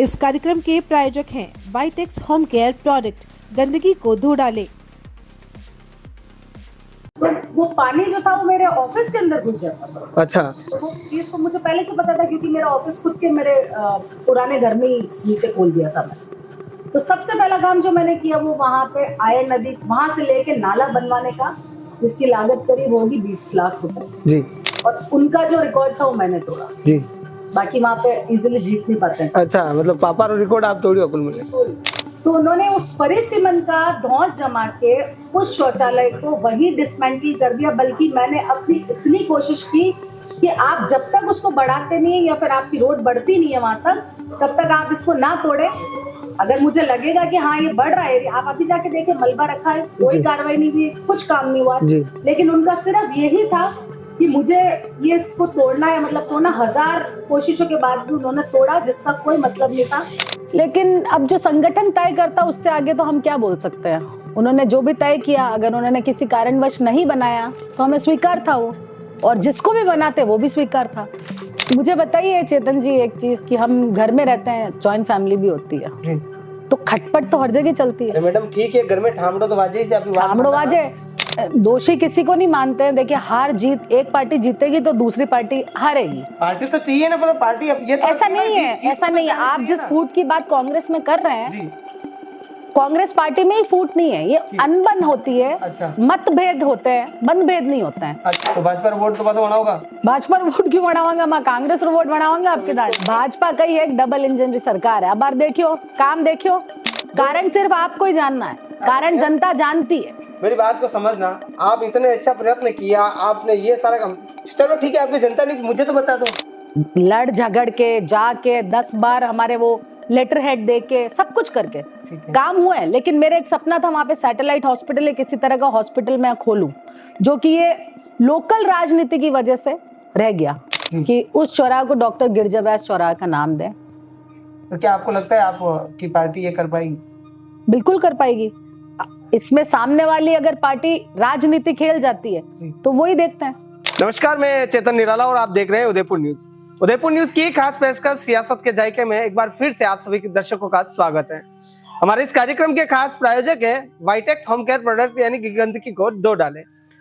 इस कार्यक्रम के प्रायोजक हैं वाइटेक्स होम केयर प्रोडक्ट, गंदगी को धो डाले। वो पानी जो था वो मेरे ऑफिस के अंदर घुस जाता था। अच्छा, वो चीज तो मुझे पहले से पता था क्योंकि मेरा ऑफिस खुद के मेरे पुराने घर में ही नीचे खोल दिया था मैं। तो सबसे पहला काम जो मैंने किया वो वहाँ पे आयन नदी, वहां से लेके नाला बनवाने का, जिसकी लागत करीब होगी 20 लाख रुपए जी। और उनका जो रिकॉर्ड था वो मैंने तोड़ा जी। बाकी वहाँ पे इजीली जीत नहीं पाते हैं। अच्छा, मतलब पापा का रिकॉर्ड आप तोड़ी कुल मिले। तो उन्होंने उस परिसीमन का धौंस जमा के उस शौचालय को वही डिसमेंटल कर दिया, बल्कि मैंने अपनी इतनी कोशिश की कि आप जब तक उसको बढ़ाते नहीं या फिर आपकी रोड बढ़ती नहीं है वहां तक, तब तक आप इसको ना तोड़े। अगर मुझे लगेगा कि हाँ ये बढ़ रहा है, आप अभी जाके देखें मलबा रखा है, कोई कार्रवाई नहीं हुई, कुछ काम नहीं हुआ। लेकिन उनका सिर्फ यही था कि मुझे ये इसको तोड़ना है, मतलब तोड़ना। 1000 कोशिशों के बाद भी उन्होंने तोड़ा, जिसका कोई मतलब नहीं था। लेकिन अब जो संगठन तय करता उससे आगे तो हम क्या बोल सकते हैं। उन्होंने जो भी तय किया, अगर उन्होंने किसी कारणवश नहीं बनाया तो हमें स्वीकार था वो, और जिसको भी बनाते वो भी स्वीकार था। मुझे बताइए चेतन जी एक चीज, कि हम घर में रहते हैं, जॉइंट फैमिली भी होती है, तो खटपट तो हर जगह चलती है। मैडम ठीक है, घर में ठामड़ो तो बाजे से आपकी ठामड़ो बाजे, दोषी किसी को नहीं मानते हैं। देखिए हार जीत, एक पार्टी जीतेगी तो दूसरी पार्टी हारेगी। पार्टी तो चाहिए ना, पर पार्टी अब ये तो ऐसा नहीं है, ऐसा नहीं है। आप जिस फूट की बात कांग्रेस में कर रहे हैं, कांग्रेस पार्टी में ही फूट नहीं है, ये अनबन होती है। अच्छा। मतभेद होते हैं, मनभेद नहीं होते हैं। अच्छा, तो भाजपा वोट तो बना होगा। भाजपा वोट क्यों बढ़ावांगा, मैं कांग्रेस वोट बढ़ावांगा आपके दांत। भाजपा का ही एक डबल इंजन सरकार है। अब बार देखियो, काम देखियो, कारण सिर्फ आपको ही जानना है, कारण जनता जानती है। मेरी बात को समझना, आप इतने अच्छा प्रयत्न किया, आपने ये सारा काम, चलो ठीक है, आपकी जनता ने, मुझे तो बता दो। लड़ झगड़ के जाके 10 बार हमारे वो लेटर हेड दे के सब कुछ करके काम हुआ है। लेकिन मेरा एक सपना था वहां पे सैटेलाइट हॉस्पिटल या किसी तरह का हॉस्पिटल मैं खोलूं, जो कि ये लोकल राजनीति की वजह से रह गया कि उस चौराहे को डॉक्टर गिरजा बैस चौराहा का नाम दें। तो क्या आपको लगता है आपकी पार्टी ये कर पाएगी? बिल्कुल कर पाएगी। इसमें सामने वाली अगर पार्टी राजनीति खेल जाती है तो वही देखते हैं। नमस्कार, मैं चेतन निराला और आप देख रहे हैं उदयपुर न्यूज। उदयपुर न्यूज की खास पेशकश सियासत के जायके में एक बार फिर से आप सभी दर्शकों का स्वागत है। हमारे इस कार्यक्रम के खास प्रायोजक है वाइटेक्स होम केयर प्रोडक्ट, यानी कि गंदगी को धो डाले।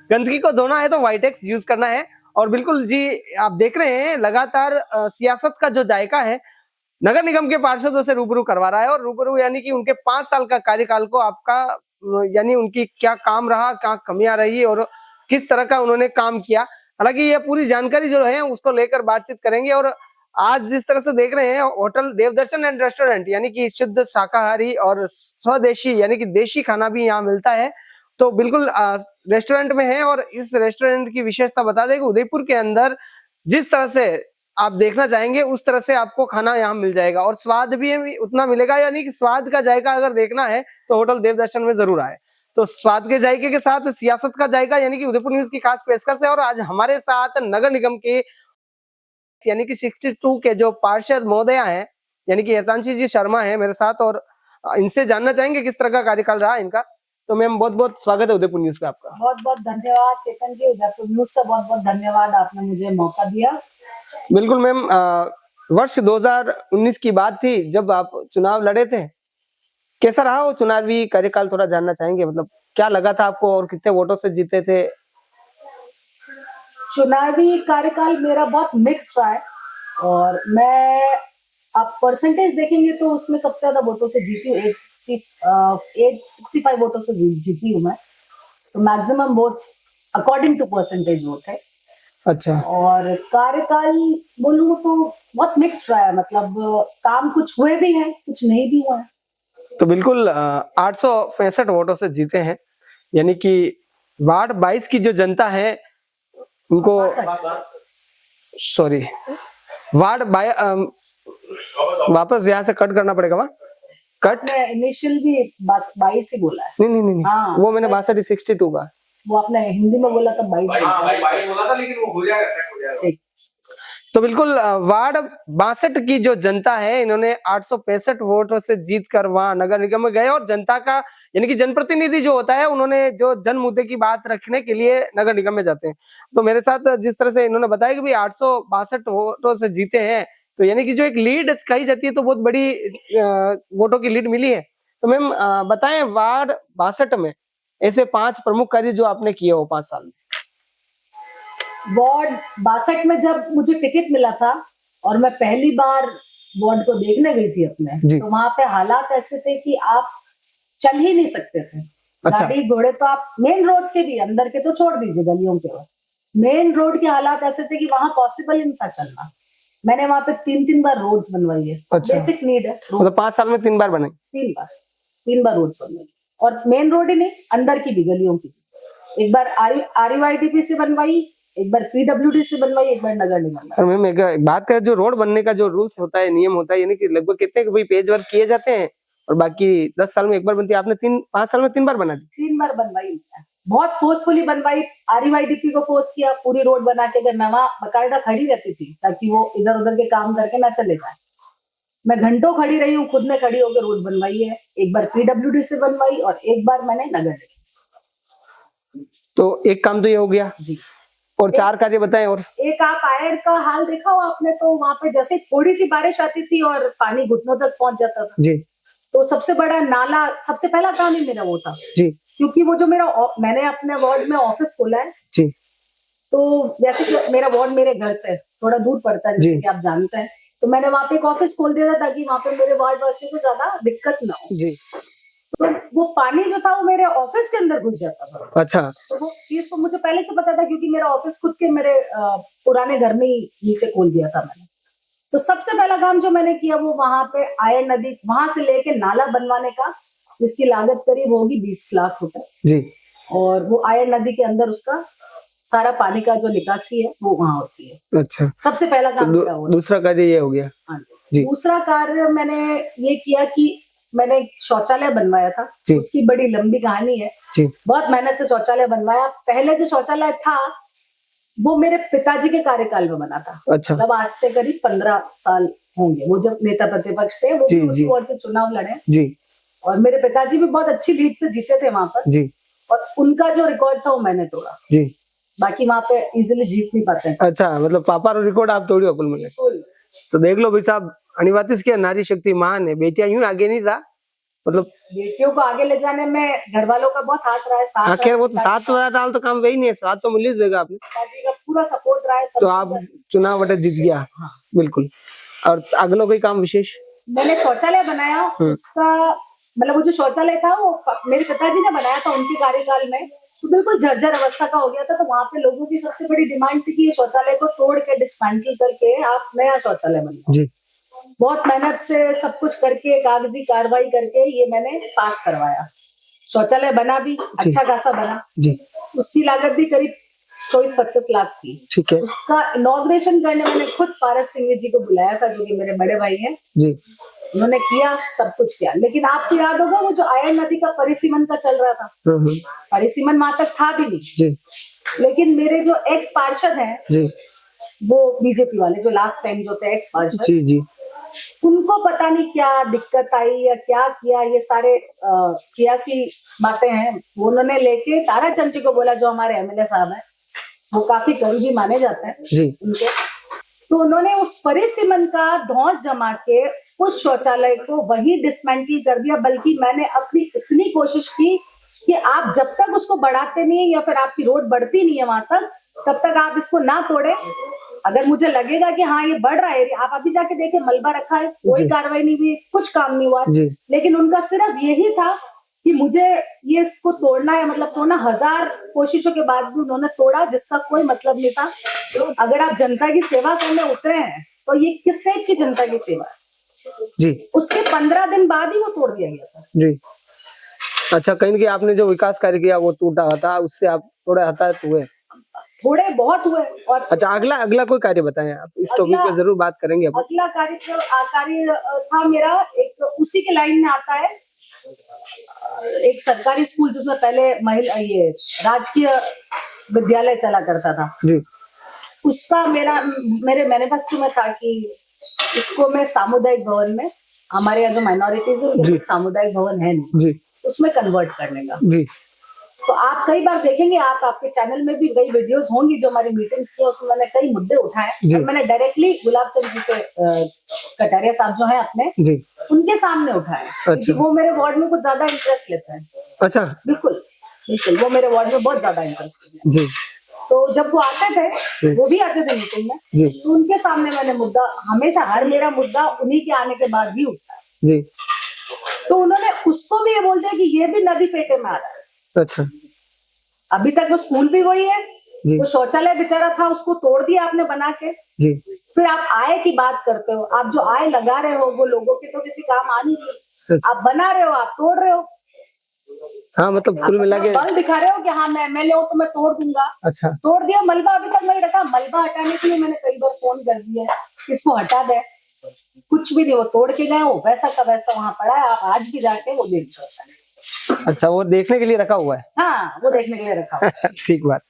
गंदगी को धोना है तो वाइटेक्स यूज करना है। और बिल्कुल जी, आप देख रहे हैं लगातार सियासत का जो जायका है नगर निगम के पार्षदों से रूबरू करवा रहा है। और रूबरू यानी कि उनके 5 साल का कार्यकाल को आपका, यानी उनकी क्या काम रहा, क्या कमियां रही और किस तरह का उन्होंने काम किया, हालांकि ये पूरी जानकारी जो है उसको लेकर बातचीत करेंगे। और आज जिस तरह से देख रहे हैं, होटल देवदर्शन एंड रेस्टोरेंट, यानी कि शुद्ध शाकाहारी और स्वदेशी यानी कि देशी खाना भी यहाँ मिलता है। तो बिल्कुल रेस्टोरेंट में है। और इस रेस्टोरेंट की विशेषता बता दें कि उदयपुर के अंदर जिस तरह से आप देखना चाहेंगे उस तरह से आपको खाना यहाँ मिल जाएगा और स्वाद भी उतना मिलेगा। यानी कि स्वाद का जायका अगर देखना है तो होटल देवदर्शन में जरूर आए। तो स्वाद के जायके के साथ सियासत का जायका, यानी कि उदयपुर न्यूज की खास पेशकश है। और आज हमारे साथ नगर निगम के यानी कि 62 के जो पार्षद महोदया हैं, यानी कि यतांशी जी शर्मा है मेरे साथ, और इनसे जानना चाहेंगे किस तरह का कार्यकाल रहा इनका। तो मैम बहुत बहुत स्वागत है उदयपुर न्यूज पे आपका। बहुत बहुत धन्यवाद चेतन जी, उदयपुर न्यूज का बहुत बहुत धन्यवाद, आपने मुझे मौका दिया। बिल्कुल मैम, वर्ष 2019 की बात थी जब आप चुनाव लड़े थे। कैसा रहा वो चुनावी कार्यकाल, थोड़ा जानना चाहेंगे, मतलब क्या लगा था आपको और कितने वोटों से जीते थे? चुनावी कार्यकाल मेरा बहुत मिक्स्ड रहा है और मैं, आप परसेंटेज देखेंगे तो उसमें सबसे ज्यादा वोटों से जीती हूँ। 865 वोटों से जीती हूँ मैं। तो maximum votes according to percentage vote है। अच्छा। और कार्यकाल बोलूँ तो बहुत मिक्स्ड रहा है, मतलब काम कुछ हुए भी हैं, कुछ नहीं भी हुआ है। तो बिल्कुल 865 वोटों से जीते हैं, यानी कि वार्ड 22 की जो जनता है उनको, सॉरी वार्ड वापस यहाँ से कट करना पड़ेगा, वहाँ कट इनिशियल भी 22 ही बोला है। नहीं हाँ, वो मैंने 62 का, वो आपने हिंदी में बोला था 22 बोला था, लेकिन वो हो जाएगा। तो बिल्कुल वार्ड 62 की जो जनता है, इन्होंने 865 वोटों से जीतकर वहां नगर निगम में गए। और जनता का यानी कि जनप्रतिनिधि जो होता है, उन्होंने जो जन मुद्दे की बात रखने के लिए नगर निगम में जाते हैं। तो मेरे साथ जिस तरह से इन्होंने बताया कि भाई 862 वोटों से जीते हैं, तो यानी कि जो एक लीड कही जाती है तो बहुत बड़ी वोटों की लीड मिली है। तो मैम बताएं वार्ड 62 में ऐसे 5 प्रमुख कार्य जो आपने किए हो 5 साल में। वार्ड 62 में जब मुझे टिकट मिला था और मैं पहली बार वार्ड को देखने गई थी अपने, जी। तो वहां पे हालात ऐसे थे कि आप चल ही नहीं सकते थे। अच्छा। गाड़ी घोड़े तो आप मेन रोड के भी, अंदर के तो छोड़ दीजिए, गलियों के, मेन रोड के हालात ऐसे थे कि वहां पॉसिबल ही नहीं था चलना। मैंने वहां पे 3 बार रोड्स बनवाई है। अच्छा। बेसिक नीड है, मतलब 5 साल में 3 बार बनाई। 3 बार रोड्स बनवाई, और मेन रोड ही नहीं, अंदर की भी, गलियों की भी। एक बार RUIDP से बनवाई, एक बार PWD से बनवाई, एक बार नगर निगम। और मैम एक बात करें, जो रोड बनने का जो रूल्स होता है, नियम होता है, यानी कि लगभग कितने भाई पेज वर्क किए जाते हैं और बाकी 10 साल में एक बार बनती है, आपने 5 साल में 3 बार बना दी। 3 बार बनवाई, बहुत फोर्सफुली बनवाई। RUIDP को फोर्स किया पूरी रोड बना के, अगर मैं वहां बकायदा खड़ी रहती थी ताकि वो इधर उधर के काम करके ना चले जाए। मैं घंटों खड़ी रही हूँ, खुद में खड़ी होकर रोड बनवाई है। एक बार PWD से बनवाई और एक बार मैंने नगर निगम से। तो एक काम तो ये हो गया जी। और 4 कार्य बताएं। और एक आप आयर का हाल देखा हो आपने, तो वहां पे जैसे थोड़ी सी बारिश आती थी और पानी घुटनों तक पहुंच जाता था। जी तो सबसे बड़ा नाला, सबसे पहला काम ही मेरा वो था। जी। क्योंकि वो जो मैंने अपने वार्ड में ऑफिस खोला है, जी। तो जैसे कि मेरा वार्ड मेरे घर से थोड़ा दूर पड़ता है, जैसे कि आप जानते हैं, तो मैंने वहां पे एक ऑफिस खोल दिया था ताकि वहां पे मेरे वार्ड वासियों को ज्यादा दिक्कत ना हो। जी। तो वो पानी जो था वो मेरे ऑफिस के अंदर घुस जाता था। अच्छा। तो वो चीज तो मुझे पहले से पता था, क्योंकि मेरा ऑफिस खुद के मेरे पुराने घर में ही नीचे खोल दिया था मैंने। तो सबसे पहला काम जो मैंने किया वो वहां पे आयर नदी, वहां से लेके नाला बनवाने का, जिसकी लागत करीब होगी 20 लाख रुपए। जी। और वो आयर नदी के अंदर उसका सारा पानी का जो निकासी है वो वहां होती है। अच्छा। सबसे पहला काम तो क्या हुआ? दूसरा कार्य ये हो गया। हाँ जी। दूसरा कार्य मैंने ये किया कि मैंने एक शौचालय बनवाया था। उसकी बड़ी लंबी कहानी है। जी। बहुत मेहनत से शौचालय बनवाया। पहले जो शौचालय था वो मेरे पिताजी के कार्यकाल में बना था। अच्छा। मतलब आज से करीब 15 साल होंगे। वो जब नेता प्रतिपक्ष थे, वो भी उसी वार्ड से चुनाव लड़े। जी। और मेरे पिताजी भी बहुत अच्छी लीड से जीते थे वहां पर। जी। और उनका जो रिकॉर्ड था वो मैंने तोड़ा। जी। बाकी वहां पे इजीली जीत नहीं पाते। अच्छा, मतलब पापा रो रिकॉर्ड आप तोड़ी कुल मिले। तो देख लो भाई साहब, अनिवार्य क्या नारी शक्ति महान है। बेटियां यूं आगे नहीं था, मतलब बेटियों को आगे ले जाने में घर वालों का बहुत हाथ रहा है, साथ आखिर वो तो 7 वाला डाल तो काम वही नहीं है, 7 तो मिल देगा आपने। पिताजी का पूरा सपोर्ट रहा है। तो आप चुनाव बटे जीत गया। हाँ। बिल्कुल। और अगला कोई काम विशेष? मैंने शौचालय बनाया। उसका मतलब वो जो शौचालय था वो मेरे पिताजी ने बनाया था उनके कार्यकाल में। तो बिल्कुल जर्जर अवस्था का हो गया था। तो वहां पे लोगों की सबसे बड़ी डिमांड थी कि ये शौचालय को तोड़ के डिसमेंटल करके आप नया शौचालय बनाओ। जी। बहुत मेहनत से सब कुछ करके, कागजी कार्रवाई करके ये मैंने पास करवाया। शौचालय बना भी, अच्छा खासा बना। जी। उसकी लागत भी करीब 24-25 लाख थी। ठीक है। उसका इनॉग्रेशन करने मैंने खुद पारस सिंह जी को बुलाया था, जो कि मेरे बड़े भाई हैं। जी। उन्होंने किया, सब कुछ किया। लेकिन आपको याद होगा वो जो आयर नदी का परिसीमन का चल रहा था, परिसीमन वहां तक था भी नहीं। जी। लेकिन मेरे जो एक्स पार्षद हैं, जी, वो बीजेपी वाले जो लास्ट टाइम जो थे एक्स पार्षद, जी जी, उनको पता नहीं क्या दिक्कत आई या क्या किया, ये सारे सियासी बातें हैं, वो उन्होंने लेके ताराचंद जी को बोला, जो हमारे एमएलए साहब हैं, वो काफी करीबी माने जाते हैं जी। उनके। तो उन्होंने उस परिसीमन का धौंस जमा के उस शौचालय को वही डिसमेंटल कर दिया। बल्कि मैंने अपनी इतनी कोशिश की कि आप जब तक उसको बढ़ाते नहीं या फिर आपकी रोड बढ़ती नहीं है वहां तक, तब तक आप इसको ना तोड़े। अगर मुझे लगेगा कि हाँ ये बढ़ रहा है, आप अभी जाके देखें मलबा रखा है, कोई कार्रवाई नहीं हुई, कुछ काम नहीं हुआ। लेकिन उनका सिर्फ यही था कि मुझे ये इसको तोड़ना है, मतलब तोड़ना। 1000 कोशिशों के बाद भी उन्होंने तोड़ा, जिसका कोई मतलब नहीं था। अगर आप जनता की सेवा करने उतरे हैं तो ये किस टाइप की जनता की सेवा है जी। उसके 15 दिन बाद ही वो तोड़ दिया गया था जी। अच्छा, कहीं कि आपने जो विकास कार्य किया वो टूटा था, उससे आप थोड़ा हताहत हुए? थोड़े बहुत हुए। और अच्छा, अगला कोई कार्य बताएं आप, इस टॉपिक पे जरूर बात करेंगे अब। अगला कार्य था मेरा, एक उसी के लाइन में आता है, एक सरकारी स्कूल जिसमें पहले ये राजकीय विद्यालय चला करता था जी। उसका मेरे मैनिफेस्टो में था कि इसको मैं सामुदायिक भवन में, हमारे यहाँ जो माइनॉरिटीज है सामुदायिक भवन है नहीं जी, उसमें कन्वर्ट करने का जी। तो आप कई बार देखेंगे, आप आपके चैनल में भी कई वीडियोस होंगी जो हमारी मीटिंग्स की, उसमें मैंने कई मुद्दे उठाए और मैंने डायरेक्टली गुलाब चंद जी से कटारिया साहब जो है अपने जी उनके सामने उठाए, क्योंकि वो मेरे वार्ड में कुछ ज्यादा इंटरेस्ट लेते हैं। अच्छा बिल्कुल बिल्कुल, वो मेरे वार्ड में बहुत ज्यादा इंटरेस्ट लेते हैं। जी तो जब वो आते थे, वो भी आते थे मीटिंग में, जी तो उनके सामने मैंने मुद्दा हमेशा, हर मेरा मुद्दा उन्हीं के आने के बाद ही उठा है। जी तो उन्होंने उसको भी ये बोल दिया कि ये भी नदी पेटे में आ रहा है। अच्छा अभी तक वो स्कूल भी वही है, जी वो शौचालय बेचारा था उसको तोड़ दिया आपने बना के, जी फिर आप आय की बात करते हो। आप जो आय लगा रहे हो वो लोगों के तो किसी काम आ नहीं रही, अच्छा। आप बना रहे हो, आप तोड़ रहे हो, हाँ मतलब कुल मिला के बल दिखा रहे हो कि हाँ मैं एमएलए हूँ तो मैं तोड़ दूंगा। अच्छा तोड़ दिया, मलबा अभी तक नहीं रखा, मलबा हटाने के लिए मैंने कई बार फोन कर दिया है, इसको हटा दे, कुछ भी नहीं, वो तोड़ के गए, वो वैसा का वैसा वहां पड़ा है, आप आज भी जाके वो देख सकते हैं। अच्छा, वो देखने के लिए रखा हुआ है। हाँ, वो देखने के लिए रखा हुआ है। ठीक बात।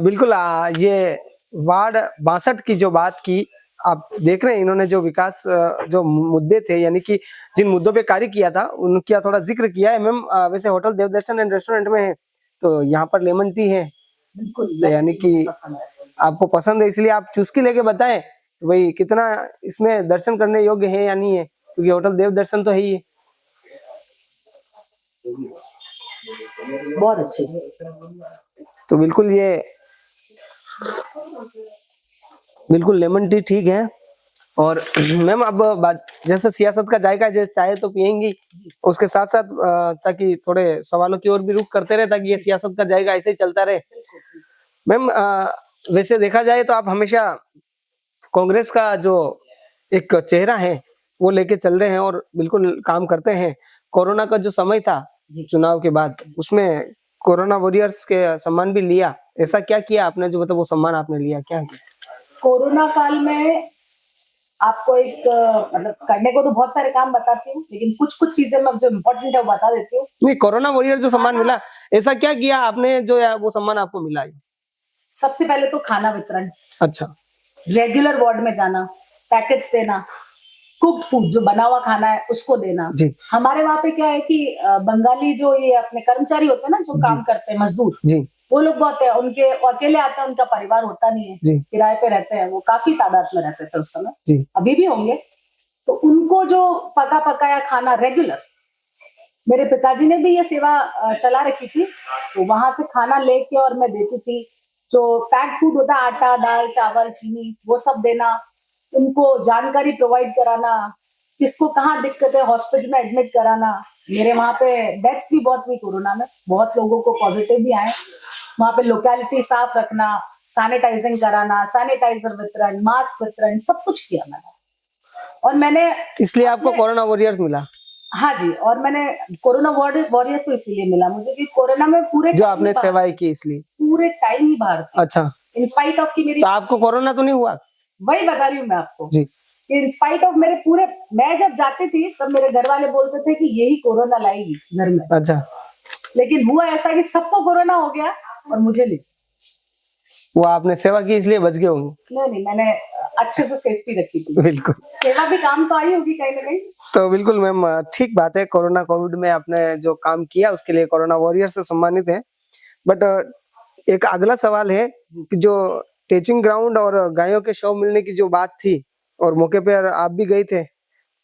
बिल्कुल ये वार्ड 62 की जो बात की आप देख रहे हैं, इन्होंने जो विकास जो मुद्दे थे, यानी कि जिन मुद्दों पे कार्य किया था उनका थोड़ा जिक्र किया है। मैम वैसे होटल देवदर्शन एंड रेस्टोरेंट में है, तो यहाँ पर लेमन टी है, बिल्कुल, तो यानी कि आपको पसंद है, इसलिए आप चुस्की लेके बताएं भाई कितना इसमें दर्शन करने योग्य है या नहीं है, क्योंकि होटल देवदर्शन तो है ही है। बहुत अच्छी। तो बिल्कुल ये बिल्कुल लेमन टी ठीक है। और मैम अब बात जैसे सियासत का जायका, जैसे चाय तो पियेंगी, उसके साथ साथ ताकि थोड़े सवालों की ओर भी रुख करते रहे, ताकि ये सियासत का जायका ऐसे ही चलता रहे। मैम वैसे देखा जाए तो आप हमेशा कांग्रेस का जो एक चेहरा है वो लेके चल रहे हैं और बिल्कुल काम करते हैं। कोरोना का जो समय था चुनाव के बाद, उसमें कोरोना वॉरियर्स के सम्मान भी लिया, ऐसा क्या किया आपने जो मतलब वो सम्मान आपने लिया, क्या किया? कोरोना काल में आपको एक मतलब करने को तो बहुत सारे काम बताती हूँ, लेकिन कुछ कुछ चीजें मैं जो इम्पोर्टेंट है वो बता देती हूँ। नहीं, कोरोना वॉरियर जो सम्मान मिला, ऐसा क्या किया आपने जो वो सम्मान आपको मिला? सबसे पहले तो खाना वितरण, अच्छा, रेगुलर वार्ड में जाना, पैकेट्स देना, कुक्ड फूड जो बना हुआ खाना है उसको देना जी। हमारे वहाँ पे क्या है कि बंगाली जो ये अपने कर्मचारी होते हैं ना, जो काम करते हैं, मजदूर जी, वो लोग बहुत है, उनके अकेले आते हैं, उनका परिवार होता नहीं है, जी। किराए पे रहते हैं, वो काफी तादाद में रहते थे उस समय, जी। अभी भी होंगे। तो उनको जो पका पकाया खाना रेगुलर, मेरे पिताजी ने भी ये सेवा चला रखी थी, तो वहां से खाना लेके और मैं देती थी। जो पैक फूड होता है, आटा, दाल, चावल, चीनी, वो सब देना, उनको जानकारी प्रोवाइड कराना, किसको कहाँ दिक्कत है, हॉस्पिटल में एडमिट कराना। मेरे वहाँ पे डेथ्स भी बहुत हुई कोरोना में, बहुत लोगों को पॉजिटिव भी आए। वहाँ पे लोकेलिटी साफ रखना, सैनिटाइजिंग कराना, सैनिटाइजर वितरण, मास्क वितरण, सब कुछ किया मैंने। और मैंने इसलिए आपको कोरोना वॉरियर्स मिला? हाँ जी, और मैंने कोरोना वॉरियर्स तो इसीलिए मिला मुझे कि कोरोना में पूरे जो आपने सेवाएं की, इसलिए पूरे टाइम ही बाहर थी। अच्छा, इंस्पाइट ऑफ की मेरी, तो आपको कोरोना तो नहीं हुआ? वही बता रही हूँ मैं आपको जी। कि इंस्पाइट ऑफ मेरे पूरे, मैं जब जाती थी तब मेरे घर वाले बोलते थे कि यही कोरोना लाएगी घर में। अच्छा, लेकिन हुआ ऐसा कि सबको कोरोना हो गया और मुझे नहीं। वो आपने सेवा की इसलिए बच गए होंगे। नहीं, मैंने अच्छे से सेफ्टी रखी थी। बिल्कुल, सेवा भी काम तो आई होगी कहीं ना कहीं। तो बिल्कुल मैम ठीक बात है, कोरोना कोविड में आपने जो काम किया उसके लिए कोरोना वॉरियर से सम्मानित है। बट एक अगला सवाल है कि जो टेचिंग ग्राउंड और गायों के शव मिलने की जो बात थी, और मौके पर आप भी गए थे,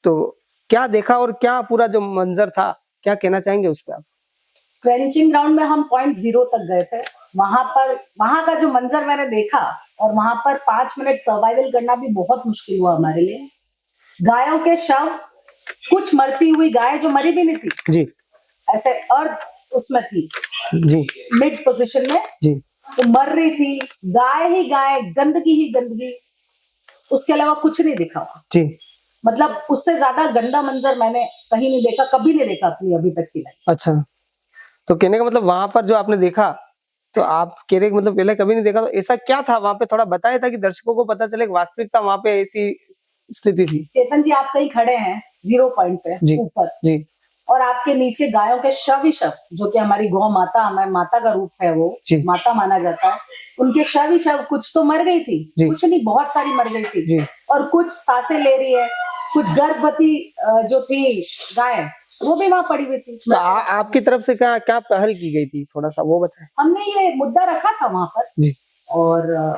तो क्या देखा और क्या पूरा जो मंजर था, क्या कहना चाहेंगे उस पर आप? ट्रेंचिंग ग्राउंड में हम पॉइंट 0 तक गए थे। वहां का जो मंजर मैंने देखा, और वहां पर 5 मिनट सर्वाइवल करना भी बहुत मुश्किल हुआ हमारे लिए। गायों के शव, कुछ मरती हुई गाय जो मरी भी नहीं थी जी, ऐसे अर्थ उसमें थी जी, मिड पोजीशन में, जी, तो मर रही थी, गाय ही गाय, गंदगी ही गंदगी, उसके अलावा कुछ नहीं दिखा। जी। मतलब उससे ज्यादा गंदा मंजर मैंने कहीं नहीं देखा, कभी नहीं देखा अपनी अभी तक की लाइफ। अच्छा, तो कहने का मतलब वहां पर जो आपने देखा, तो आप कह रहे मतलब पहले कभी नहीं देखा, तो ऐसा क्या था वहां पे, थोड़ा बताया था कि दर्शकों को पता चले वास्तविकता वहां पे ऐसी स्थिति थी। चेतन जी, आप कहीं खड़े हैं 0 पॉइंट पे ऊपर जी, और आपके नीचे गायों के शव ही शव, जो कि हमारी गौ माता, हमारी माता का रूप है, वो माता माना जाता है, उनके शव ही शव। कुछ तो मर गई थी, कुछ नहीं, बहुत सारी मर गई थी, और कुछ सांसें ले रही है, कुछ गर्भवती जो थी गाय वो भी वहाँ पड़ी हुई थी। तो आपकी तरफ से क्या क्या पहल की गई थी, थोड़ा सा वो बताएं। हमने ये मुद्दा रखा था वहां पर जी। और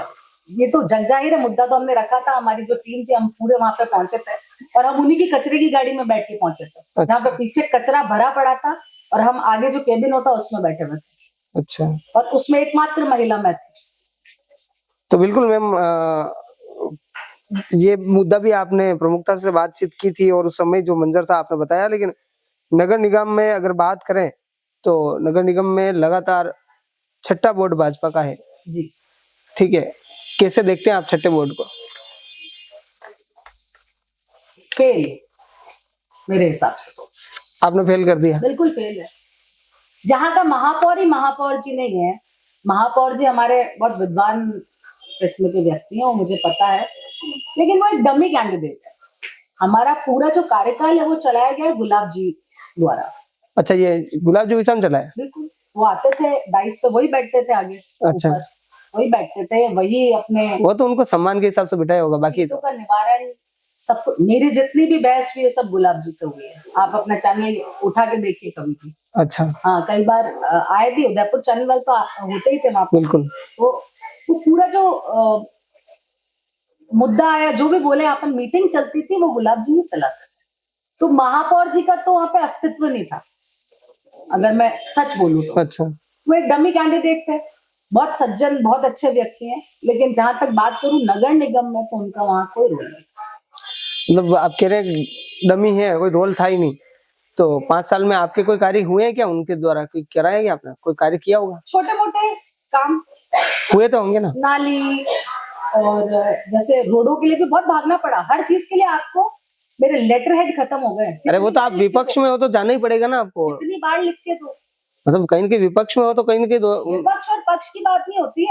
ये तो जग जाहिर है, मुद्दा तो हमने रखा था। हमारी जो टीम थी हम पूरे वहां पे पहुंचे थे और हम उन्हीं की कचरे की गाड़ी में बैठ के पहुंचे थे। अच्छा। जहाँ पे पीछे कचरा भरा पड़ा था और हम आगे जो केबिन होता उसमें बैठे हुए थे अच्छा, और उसमें एकमात्र महिला मैं थी। तो बिल्कुल मैम, ये मुद्दा भी आपने प्रमुखता से बातचीत की थी और उस समय जो मंजर था आपने बताया। लेकिन नगर निगम में अगर बात करें तो नगर निगम में लगातार छठा बोर्ड भाजपा का है जी। ठीक है, कैसे देखते हैं आप छठे बोर्ड को? फेल, मेरे हिसाब से तो आपने फेल कर दिया। बिल्कुल फेल है। जहाँ का महापौर ही महापौर जी नहीं है। महापौर जी हमारे बहुत विद्वान किस्म के व्यक्ति हैं, वो मुझे पता है, लेकिन वो एक डमी कैंडिडेट है। हमारा पूरा जो कार्यकाल है वो चलाया गया है गुलाब जी द्वारा। अच्छा, ये गुलाब जी विषम चला है। बिल्कुल, वो आते थे डाइस पे, वही बैठते थे आगे अच्छा। ऊपर, वही बैठते थे, वही अपने वो तो उनको सम्मान के हिसाब से बिठाया होगा, बाकी चीजों का निवारण सब। मेरी जितनी भी बहस हुई है सब गुलाब जी से हुई है। आप अपना चैनल उठा के देखिए कभी भी। अच्छा, हाँ, कई बार आए भी, उदयपुर चैनल वाले तो होते ही थे वहां पर। बिल्कुल। वो पूरा जो मुद्दा आया, जो भी बोले, अपन मीटिंग चलती थी वो गुलाब जी ही चलाते थे। तो महापौर जी का तो वहां पे अस्तित्व नहीं था, अगर मैं सच बोलूं तो। अच्छा, वो एक डमी कैंडिडेट थे, बहुत सज्जन, बहुत अच्छे व्यक्ति हैं, लेकिन जहां तक बात करूं नगर निगम में तो उनका वहां कोई रोल नहीं। मतलब आप कह रहे हैं डमी है, कोई रोल था ही नहीं। तो 5 साल में आपके कोई कार्य हुए हैं क्या उनके द्वारा? कोई कराया क्या आपने, कोई कार्य किया होगा? छोटे मोटे काम हुए तो होंगे ना। नाली और जैसे रोडों के लिए भी बहुत भागना पड़ा। हर चीज के लिए आपको, मेरे लेटर हेड खत्म हो गए। अरे वो तो आप विपक्ष में हो तो जाना ही पड़ेगा ना आपको। कितनी बार लिख के दो, मतलब कहीं न कहीं विपक्ष में हो तो कहीं न कहीं विपक्ष और पक्ष की बात नहीं होती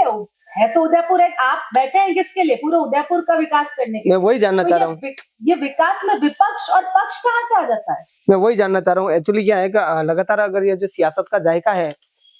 है तो उदयपुर एक, आप बैठे हैं किसके लिए? पूरे उदयपुर का विकास करने के मैं लिए। वही जानना तो चाह रहा हूँ। ये विकास में विपक्ष और पक्ष कहाँ से आ जाता है? मैं वही जानना चाह रहा हूँ। एक्चुअली क्या है कि लगातार अगर ये जो सियासत का जायका है,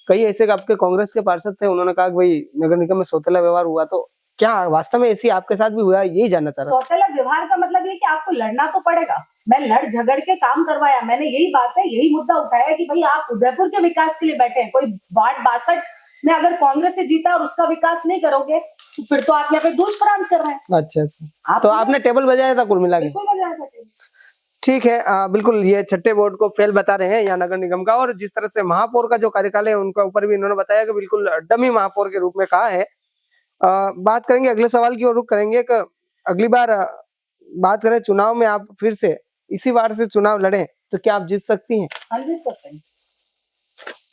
कई ऐसे आपके कांग्रेस के पार्षद थे, उन्होंने कहा कि भाई नगर निगम में सौतेला व्यवहार हुआ, तो क्या वास्तव में ऐसी आपके साथ भी हुआ? यही जानना चाह रहा हूँ। सौतेला व्यवहार का मतलब ये कि आपको लड़ना तो पड़ेगा। मैं लड़ झगड़ के काम करवाया, मैंने यही बात है, यही मुद्दा उठाया कि भाई आप उदयपुर के विकास के लिए बैठे हैं। कोई वार्ड 62 में अगर कांग्रेस से जीता और उसका विकास नहीं करोगे तो फिर तो आप यहाँ पे दूज प्रांत कर रहे हैं। अच्छा अच्छा, तो आपने टेबल बजाया था कुल मिला के? बिल्कुल मजा आया था। ठीक है, बिल्कुल ये छठे बोर्ड को फेल बता रहे हैं यहाँ नगर निगम का। और जिस तरह से महापौर का जो कार्यकाल है उनका ऊपर भी इन्होंने बताया कि बिल्कुल डमी महापौर के रूप में कहा है। बात करेंगे अगले सवाल की ओर, रुख करेंगे कि अगली बार बात करें चुनाव में, आप फिर से इसी बार से चुनाव लड़े तो क्या आप जीत सकती हैं? 100%।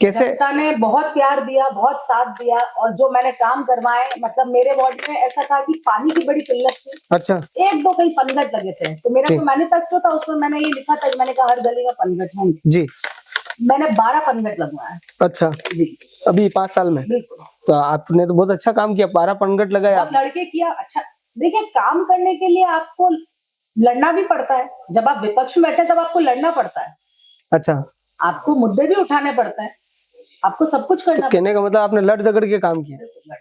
कैसे? जनता ने बहुत प्यार दिया, बहुत साथ दिया, और जो मैंने काम करवाए, मतलब मेरे वार्ड में ऐसा था कि पानी की बड़ी किल्लत थी। अच्छा, 1-2 कहीं पनघट लगे थे, तो मेरा जो मैनिफेस्टो था उसमें मैंने ये लिखा था कि मैंने कहा हर गली में पनघट होंगे जी। मैंने 12 पनघट लगवाया। अच्छा जी, अभी 5 साल में? बिल्कुल। तो आपने तो बहुत अच्छा काम किया, 12 पनघट लगाया। बहुत लड़के किया। अच्छा देखिए, काम करने के लिए आपको लड़ना भी पड़ता है। जब आप विपक्ष में बैठे तब आपको लड़ना पड़ता है, अच्छा, आपको मुद्दे भी उठाने पड़ते हैं, आपको सब कुछ करना तो कहने का मतलब आपने लड़ झगड़ के काम किया। पड़ता है।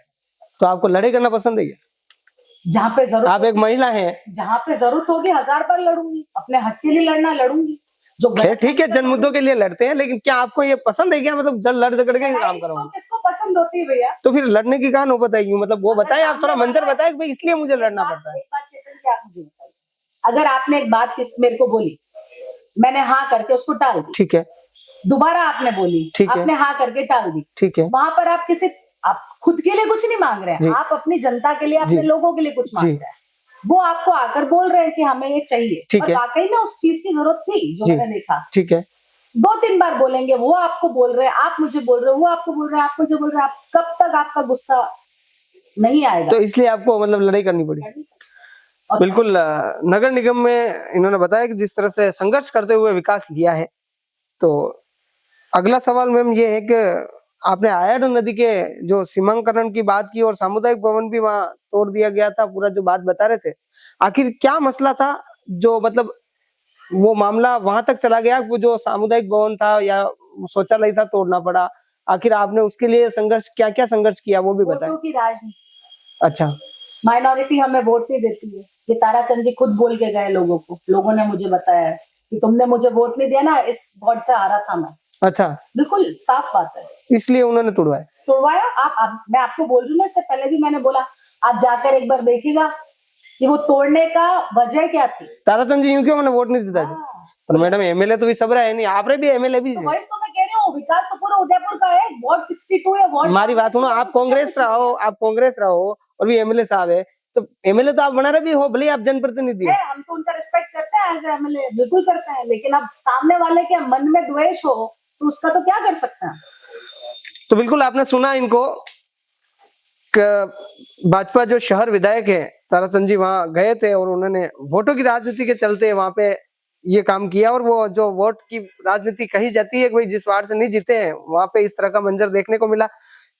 तो आपको लड़ाई करना पसंद है क्या? जहाँ पे जरूरत, आप एक महिला हैं। जहाँ पे जरूरत होगी 1000 बार लड़ूंगी, अपने हक के लिए लड़ना लड़ूंगी। जो खैर ठीक है, जन मुद्दों के लिए लड़ते हैं, लेकिन क्या आपको ये पसंद है क्या, मतलब जब लड़ झगड़ के काम कराऊंगा? किसको पसंद होती है भैया? तो फिर लड़ने की कहाँ नौबत आई? मतलब वो बताए, आप थोड़ा मंजर बताए कि भाई इसलिए मुझे लड़ना पड़ता है। एक बात चेतन से आप मुझे बताइए, अगर आपने एक बात मेरे को बोली, मैंने हाँ करके उसको टाल दी, ठीक है, दोबारा आपने बोली, ठीक है, आपने हाँ करके टाल दी, ठीक है, वहां पर आप खुद के लिए कुछ नहीं मांग रहे हैं, आप अपनी जनता के लिए, अपने लोगों के लिए कुछ मांग रहे हैं। वो आपको आकर बोल रहे हैं कि हमें ये चाहिए, ठीक और है, वाकई में उस चीज की जरूरत थी जो मैंने देखा। ठीक है, 2-3 बार बोलेंगे, वो आपको बोल रहे हैं, आप मुझे बोल रहे हो, वो आपको बोल रहे हैं, आप मुझे बोल रहे हैं, आप कब तक आपका गुस्सा नहीं आएगा? तो इसलिए आपको मतलब लड़ाई करनी पड़ी। बिल्कुल, नगर निगम में इन्होंने बताया कि जिस तरह से संघर्ष करते हुए विकास लिया है। तो अगला सवाल मैम ये है कि आपने आयड नदी के जो सीमांकन की बात की और सामुदायिक भवन भी वहां तोड़ दिया गया था, पूरा जो बात बता रहे थे, आखिर क्या मसला था जो मतलब वो मामला वहां तक चला गया? वो जो सामुदायिक भवन था या शौचालय था तोड़ना पड़ा, आखिर आपने उसके लिए संघर्ष, क्या क्या संघर्ष किया वो भी बताएं। वोटों की राजनीति, अच्छा, माइनॉरिटी हमें वोट नहीं देती है, ये ताराचंद जी खुद बोल के गए लोगों को, लोगों ने मुझे बताया है। कि तुमने मुझे वोट नहीं दिया ना, इस वोट से हारा था मैं। अच्छा, बिल्कुल साफ बात है, इसलिए उन्होंने तोड़वाया। तोड़वाया। आप मैं आपको बोल रही हूँ ना, इससे पहले भी मैंने बोला, आप जाकर एक बार देखिएगा कि वो तोड़ने का वजह क्या थी। ताराचंद जी यूं क्यों मैंने वोट नहीं दिया? हाँ, पर मैडम एमएलए तो भी सब रहा है नहीं, आप रे भी एमएलए भी तो है। वही तो मैं कह रही हूँ, विकास तो पूरा उदयपुर का है, वार्ड 62 है वार्ड। हमारी बात सुनो, आप कांग्रेस रहो और भी एमएलए साहब है, तो एमएलए तो आप बना रहे भी हो, भले आप जनप्रतिनिधि है। हम तो उनका रिस्पेक्ट करते हैं एज एमएलए, बिल्कुल करते हैं, लेकिन अब सामने वाले के मन में द्वेष हो तो उसका तो क्या कर सकते हैं। तो बिल्कुल आपने सुना इनको, भाजपा जो शहर विधायक है ताराचंद जी वहां गए थे और उन्होंने वोटों की राजनीति के चलते वहां पे ये काम किया, और वो जो वोट की राजनीति कही जाती है, कोई जिस वार्ड से नहीं जीते हैं वहां पे इस तरह का मंजर देखने को मिला।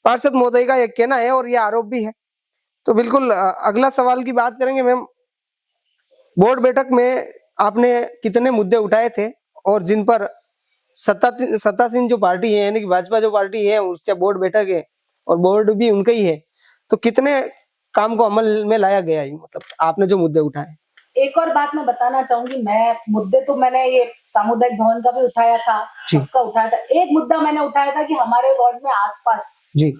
पार्षद महोदय का यह कहना है और ये आरोप भी है। तो बिल्कुल अगला सवाल की बात करेंगे मैम, बोर्ड बैठक में आपने कितने मुद्दे उठाए थे और जिन पर सत्तासीन जो पार्टी है यानी कि भाजपा जो पार्टी है उसका बोर्ड बैठक है और बोर्ड भी उनका ही है, तो कितने काम को अमल में लाया गया है, मतलब आपने जो मुद्दे उठाए? एक और बात मैं बताना चाहूंगी, मैं मुद्दे तो मैंने ये सामुदायिक भवन का भी उठाया था, सबका उठाया था। एक मुद्दा मैंने उठाया था कि हमारे वार्ड में आसपास जी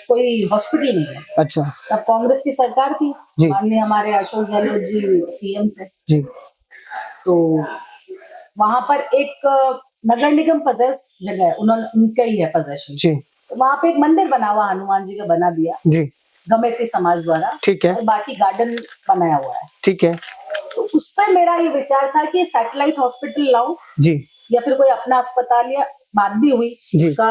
कोई हॉस्पिटल नहीं है। अच्छा, तब कांग्रेस की सरकार थी, माननीय हमारे अशोक गहलोत जी सीएम थे जी, तो वहां पर एक नगर निगम पजेस्ट जगह है, उन्होंने उनका ही है पजेशन जी, तो वहां पे एक मंदिर बना हुआ हनुमान जी का बना दिया जी, गमेती समाज द्वारा, ठीक है, और बाकी गार्डन बनाया हुआ है, ठीक है। तो उस पर मेरा ये विचार था कि सैटेलाइट हॉस्पिटल लाऊं जी, या फिर कोई अपना अस्पताल, या बात भी हुई जी का,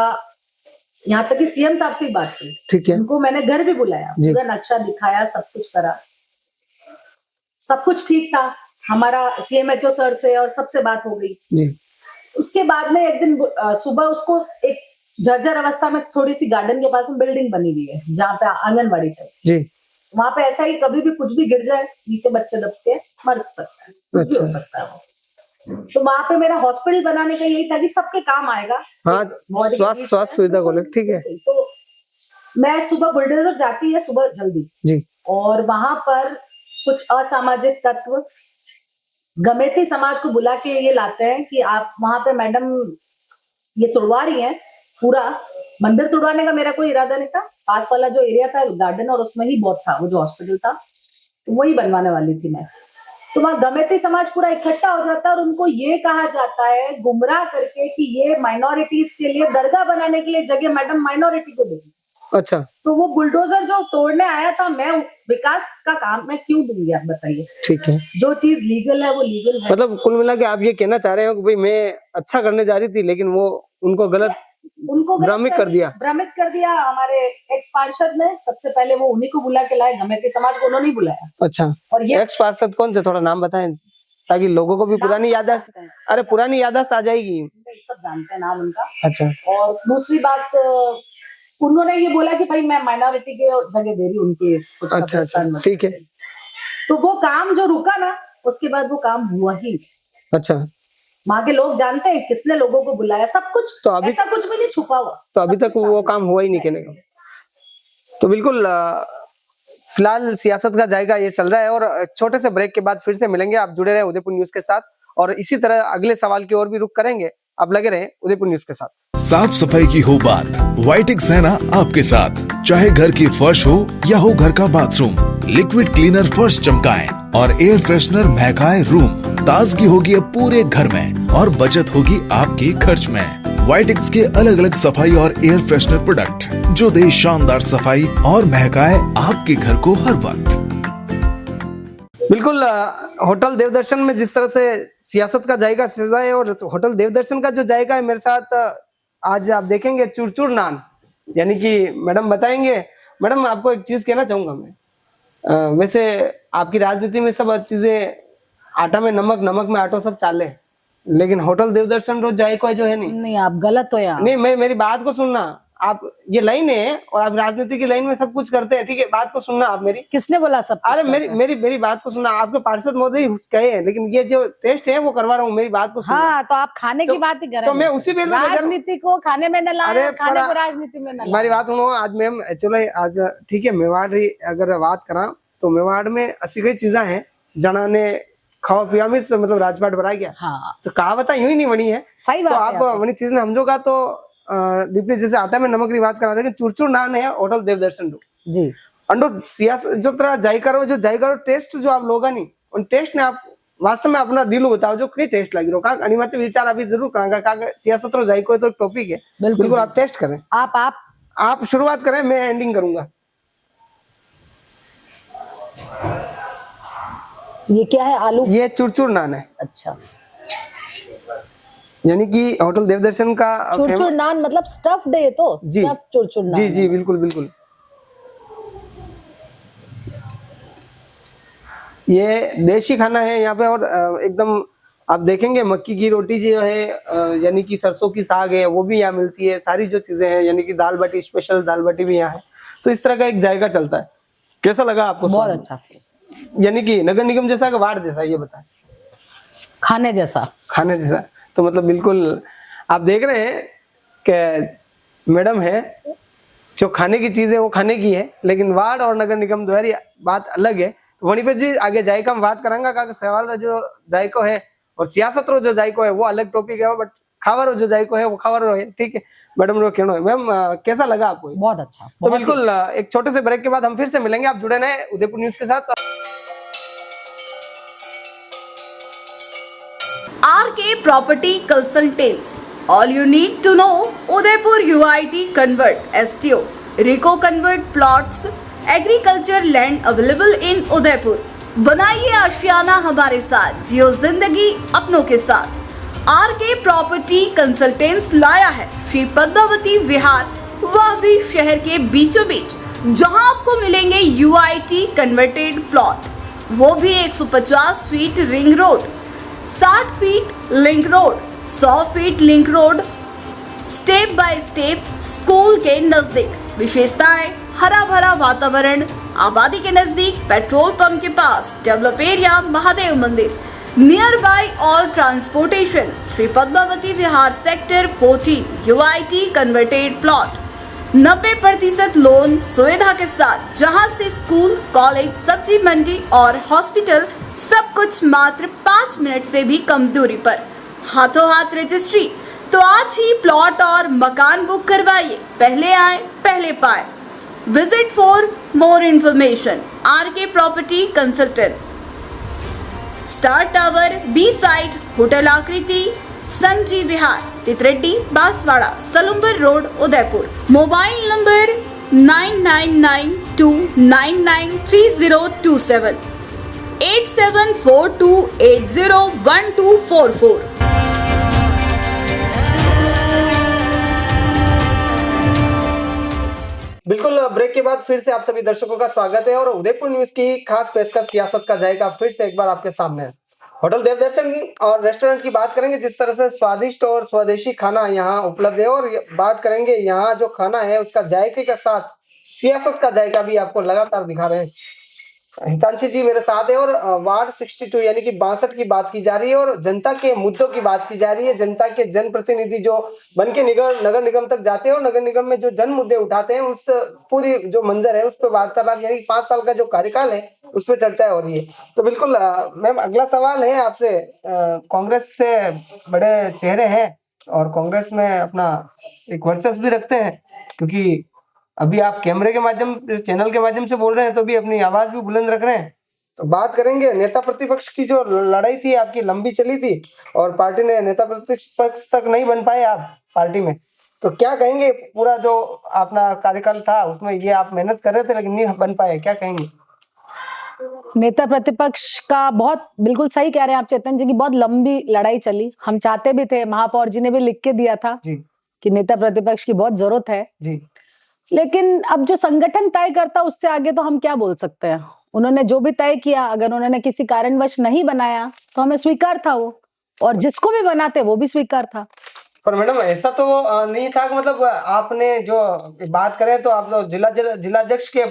यहाँ तक कि सीएम साहब से ही बात की, ठीक है, उनको मैंने घर भी बुलाया, पूरा नक्शा दिखाया, सब कुछ करा, सब कुछ ठीक था, हमारा सीएमएचओ सर से और सबसे बात हो गई जी। उसके बाद में एक दिन सुबह उसको एक जर्जर अवस्था में थोड़ी सी गार्डन के पास में बिल्डिंग बनी हुई है जहाँ पे आंगनबाड़ी चल जी, वहां पे ऐसा ही कभी भी कुछ भी गिर जाए नीचे बच्चे दब के मर सकता है, कुछ भी हो सकता है वो। तो वहां पे मेरा हॉस्पिटल बनाने का यही था कि सबके काम आएगा, हाँ, स्वास्थ्य सुविधा को लेकर, ठीक है। तो मैं सुबह बुलडोजर जाती है सुबह जल्दी जी, और वहां पर कुछ असामाजिक तत्व गमेती समाज को बुला के ये लाते हैं कि आप वहां पे मैडम ये तोड़वा रही हैं, पूरा मंदिर तोड़वाने का मेरा कोई इरादा नहीं था, पास वाला जो एरिया था गार्डन और उसमें ही बहुत था वो जो हॉस्पिटल था, तो वही बनवाने वाली थी मैं। तो वहां गमेती समाज पूरा इकट्ठा हो जाता है और उनको ये कहा जाता है गुमराह करके कि ये माइनॉरिटीज के लिए दरगाह बनाने के लिए जगह मैडम माइनॉरिटी को देगी। अच्छा, तो वो बुलडोजर जो तोड़ने आया था, मैं विकास का काम मैं क्यों दूंगी, आप बताइए। ठीक है, जो चीज लीगल है वो लीगल है। मतलब कुल मिला के आप ये कहना चाह रहे हो कि भाई मैं अच्छा करने जा रही थी लेकिन वो उनको भ्रमित कर दिया हमारे एक्स पार्षद ने। सबसे पहले वो उन्हीं को बुला के लाए, गमेती समाज को उन्होंने बुलाया। अच्छा, और ये एक्स पार्षद कौन थे, थोड़ा नाम बताएं ताकि लोगों को भी पुरानी याददाश्त, अरे पुरानी याददाश्त आ जाएगी। सब जानते हैं नाम उनका। अच्छा, और दूसरी बात उन्होंने ये बोला कि भाई मैं माइनॉरिटी के जगह दे रही हूँ उनके कुछ। अच्छा, ठीक है। तो वो काम जो रुका ना, उसके बाद वो काम हुआ ही। अच्छा, वहां के लोग जानते हैं किसने लोगों को बुलाया, सब कुछ, तो अभी ऐसा कुछ भी नहीं छुपा हुआ, तो अभी तक वो काम हुआ ही नहीं कहने का। तो बिल्कुल फिलहाल सियासत का जायका ये चल रहा है और छोटे से ब्रेक के बाद फिर से मिलेंगे। आप जुड़े रहे उदयपुर न्यूज के साथ और इसी तरह अगले सवाल की ओर भी रुख करेंगे। आप लगे रहे उदयपुर न्यूज के साथ। साफ सफाई की हो बात, वाइटेक्स है ना आपके साथ। चाहे घर की फर्श हो या हो घर का बाथरूम, लिक्विड क्लीनर फर्श चमकाएं और एयर फ्रेशनर महकाए रूम। ताजगी होगी अब पूरे घर में और बचत होगी आपके खर्च में। वाइटेक्स के अलग अलग सफाई और एयर फ्रेशनर प्रोडक्ट जो दे शानदार सफाई और महकाए आपके घर को हर वक्त। बिल्कुल, होटल देवदर्शन में जिस तरह से सियासत का जायका सजा है और होटल देवदर्शन का जो जायका है, मेरे साथ आज आप देखेंगे चूरचूर नान, यानी कि मैडम बताएंगे। मैडम आपको एक चीज कहना चाहूंगा मैं, वैसे आपकी राजनीति में सब चीजें आटा में नमक, नमक में आटो सब चाले, लेकिन होटल देवदर्शन रोज जायका जो है नहीं आप गलत हो यहाँ। नहीं, मेरी बात को सुनना। आप ये लाइन है और आप राजनीति की लाइन में सब कुछ करते हैं, ठीक है, बात को सुनना आप मेरी। किसने बोला सब? अरे मेरी बात को सुनना। आपके पार्षद महोदय कहे हैं, लेकिन ये जो टेस्ट है वो करवा रहा हूँ, मेरी बात को सुनना। हाँ, तो आप खाने की बात ही कर रहे हैं, तो मैं उसी पे राजनीति को खाने में न लाए, खाने को राजनीति में न लाए। हमारी बात सुनो। आज मैम चलो आज ठीक है, मेवाड़ अगर बात करा तो मेवाड़ में ऐसी कई चीजा है जनाने खाओ पिया में मतलब राजपाट भरा गया। हाँ तो कहावत यूं ही नहीं बनी है। सही तो बात आप है आपकी। अपनी चीज ने समझोगा तो डीपली जैसे आटा में नमक की बात करा था कि चुरचुर नान है होटल देवदर्शन जी अंडो सियासत जो तरह जायका टेस्ट जो आप लोग नहीं उन टेस्ट ने आप वास्तव में अपना दिल बताओ जो कई टेस्ट लगी का अनिमत विचार अभी जरूर करांगा का सियासत रो जायको तो टॉपिक है बिल्कुल आप टेस्ट करें। आप शुरुआत करें, मैं एंडिंग करूंगा। ये क्या है आलू? ये चुरचुर नान है। अच्छा यानी कि होटल देवदर्शन का चुरचुर नान मतलब स्टफ्ड है तो जी स्टफ्ड चुरचुर नान जी जी बिल्कुल बिल्कुल। ये देशी खाना है यहाँ पे और एकदम आप देखेंगे मक्की की रोटी जो है यानी कि सरसों की साग है वो भी यहाँ मिलती है। सारी जो चीजें हैं यानी कि दाल बाटी, स्पेशल दाल बाटी भी यहाँ है। तो इस तरह का एक जायका चलता है। कैसा लगा आपको? बहुत अच्छा, यानी कि नगर निगम जैसा कि वार्ड जैसा, ये बताएं। खाने जैसा। तो मतलब बिल्कुल आप देख रहे हैं कि मैडम है जो खाने की चीज है वो खाने की है, लेकिन वार्ड और नगर निगम दोहरी बात अलग है। तो वहीं पे जी आगे जायका हम बात करांगा का सवाल रो जो जायको है और सियासत रो जो जायको है वो अलग टॉपिक है, बट खावर जो जायको है वो खावर रो है। ठीक है मैडम रो कहना है। मैम कैसा लगा आपको? बहुत अच्छा। तो बिल्कुल एक छोटे से ब्रेक के बाद हम फिर से मिलेंगे। आप जुड़े रहे उदयपुर न्यूज के साथ। RK Property Consultants. All you need to know: Udaipur UIT Convert STO, Rico Convert Plots, Agriculture Land available in Udaipur. बनाइए आशियाना हमारे साथ, जियो जिंदगी अपनों के साथ। RK Property Consultants लाया है श्री पद्मावती विहार, वह भी शहर के बीचों बीच, जहां आपको मिलेंगे UIT कन्वर्टेड प्लॉट, वो भी 150 feet ring road, 60 feet link road, 100 feet link road, step by step school के नजदीक। विशेषताएं: हरा भरा वातावरण, आबादी के नजदीक, पेट्रोल पंप के पास, डेवलप एरिया, महादेव मंदिर, near by all transportation. Shri Padmavati Vihar sector 14 UIT converted plot, 90% loan सुविधा के साथ, जहां से स्कूल, कॉलेज, सब्जी मंडी और हॉस्पिटल सब कुछ मात्र 5 मिनट से भी कम दूरी पर। हाथों हाथ रजिस्ट्री। तो आज ही प्लॉट और मकान बुक करवाइए। पहले आए पहले पाए। Visit for more information RK property consultant, star tower, B side, hotel Aakriti, Sanji Vihar, Titreddy, Banswara, Salumbar road, Udaipur. Mobile number 9992993027, 8742801244। बिल्कुल ब्रेक के बाद फिर से आप सभी दर्शकों का स्वागत है और उदयपुर न्यूज की खास पेशकश सियासत का जायका फिर से एक बार आपके सामने है। होटल देवदर्शन और रेस्टोरेंट की बात करेंगे, जिस तरह से स्वादिष्ट और स्वदेशी खाना यहाँ उपलब्ध है, और बात करेंगे यहाँ जो खाना है उसका जायके के साथ सियासत का जायका भी आपको लगातार दिखा रहे हैं। हितांशी जी मेरे साथ है और वार्ड 62 यानी कि 62 की बात की जा रही है और जनता के मुद्दों की बात की जा रही है। जनता के जनप्रतिनिधि जो बन के नगर निगम तक जाते हैं और नगर निगम में जो जन मुद्दे उठाते हैं, उस पूरी जो मंजर है उस पर वार्तालाप, यानी 5 साल का जो कार्यकाल है उस पर चर्चा हो रही है। तो बिल्कुल मैम अगला सवाल है आपसे। कांग्रेस से बड़े चेहरे हैं और कांग्रेस में अपना एक वर्चस्व भी रखते हैं, क्योंकि अभी आप कैमरे के माध्यम, चैनल के माध्यम से बोल रहे हैं तो भी अपनी आवाज भी बुलंद रख रहे हैं। तो बात करेंगे नेता प्रतिपक्ष की जो लड़ाई थी आपकी लंबी चली थी और पार्टी ने नेता प्रतिपक्ष तक नहीं बन पाए आप पार्टी में, तो क्या कहेंगे? पूरा जो अपना कार्यकाल था उसमें ये आप मेहनत कर रहे थे लेकिन नहीं बन पाए, क्या कहेंगे? नेता प्रतिपक्ष का बहुत बिल्कुल सही कह रहे हैं आप चेतन जी की, बहुत लंबी लड़ाई चली। हम चाहते भी थे, महापौर जी ने भी लिख के दिया था जी कि नेता प्रतिपक्ष की बहुत जरूरत है जी, लेकिन अब जो संगठन तय करता उससे आगे तो हम क्या बोल सकते हैं। उन्होंने जो भी तय किया, अगर उन्होंने किसी कारणवश नहीं बनाया तो हमें स्वीकार था वो, और जिसको भी बनाते वो भी स्वीकार था। पर मैडम ऐसा तो नहीं था कि मतलब आपने जो बात करें तो आप लोग जिलाध्यक्ष के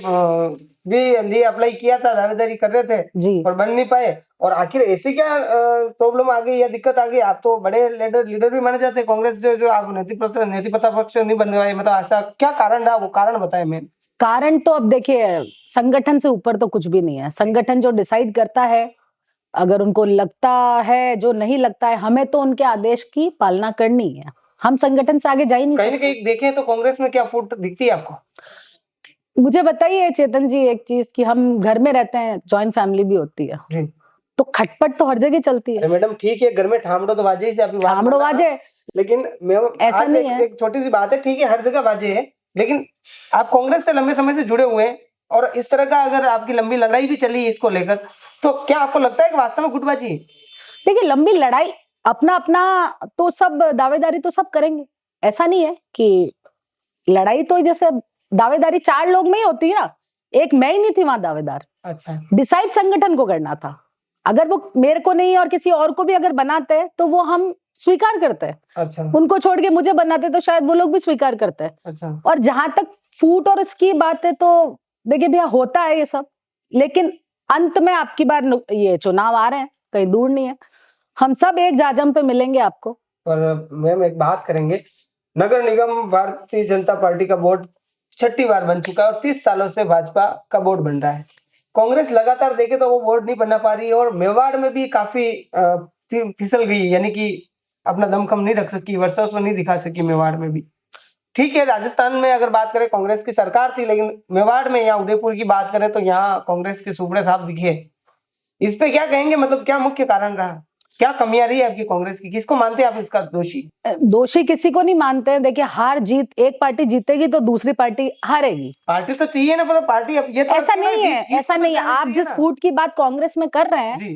भी लिए अप्लाई किया था, दावेदारी कर रहे थे जी, और बन नहीं पाए, और आखिर ऐसी क्या प्रॉब्लम आ गई या दिक्कत आ गई? आप तो बड़े लीडर भी माने जाते हैं कांग्रेस जो आप नेता प्रतिपक्ष नहीं बन पाए, मतलब ऐसा क्या कारण रहा? वो कारण बताएं। मेन कारण तो अब देखिए, संगठन से ऊपर तो कुछ भी नहीं है। संगठन जो डिसाइड करता है अगर उनको लगता है, जो नहीं लगता है, हमें तो उनके आदेश की पालना करनी है। हम संगठन से आगे जा ही नहीं कहीं ना सकते। कहीं देखें तो कांग्रेस में क्या फूट दिखती है आपको? मुझे बताइए चेतन जी एक चीज, कि हम घर में रहते हैं, जॉइंट फैमिली भी होती है, जी। तो खटपट तो हर जगह चलती अरे है। मैडम ठीक है, घर में ठामड़ो तो बाजे ही से अभी बात ठामड़ो माना, बाजे, लेकिन मैं ऐसा आज नहीं है। एक छोटी सी बात है, ठीक है हर जगह बाजे है, लेकिन आप कांग्रेस से लंबे समय से जुड़े हुए हैं और इस तरह का अगर आपकी लंबी लड़ाई भी चली इसको लेकर, तो क्या आपको लगता है कि वास्तव में गुटबाजी है? देखिए लंबी लड़ाई अपना अपना तो सब दावेदारी तो सब करेंगे, ऐसा नहीं है कि लड़ाई तो जैसे दावेदारी 4 लोग में ही होती है ना, एक मैं ही नहीं थी वहां दावेदार। अच्छा, डिसाइड संगठन को करना था, अगर वो मेरे को नहीं और किसी और को भी अगर बनाते हैं तो वो हम स्वीकार करते हैं, अच्छा, उनको छोड़ के मुझे बनाते तो शायद वो लोग भी स्वीकार करते हैं। अच्छा, और जहां तक फूट और इसकी बात है तो देखिए भैया होता है ये सब, लेकिन अंत में आपकी बार ये चुनाव आ रहे हैं, कहीं दूर नहीं है, हम सब एक जाजम पे मिलेंगे आपको। पर मैम एक बात करेंगे, नगर निगम भारतीय जनता पार्टी का बोर्ड 6ठी बार बन चुका है और 30 सालों से भाजपा का बोर्ड बन रहा है। कांग्रेस लगातार देखे तो वो बोर्ड नहीं बना पा रही और मेवाड़ में भी काफी फिसल गई, यानी कि अपना दमखम नहीं रख सकी, वर्चस्व नहीं दिखा सकी मेवाड़ में भी। ठीक है, राजस्थान में अगर बात करें कांग्रेस की सरकार थी, लेकिन मेवाड़ में या उदयपुर की बात करें तो यहाँ कांग्रेस के सुपड़े साफ दिखे। इस पे क्या कहेंगे, मतलब क्या मुख्य कारण रहा, क्या कमियां रही आपकी कांग्रेस की, किसको मानते हैं आप इसका दोषी? दोषी किसी को नहीं मानते हैं। देखिए हार जीत, एक पार्टी जीतेगी तो दूसरी पार्टी हारेगी, पार्टी तो चाहिए ना, मतलब पार्टी अब ये तो ऐसा नहीं है, जीत ऐसा तो नहीं है। जानी आप चाहिए जिस ना। फूट की बात कांग्रेस में कर रहे हैं, जी,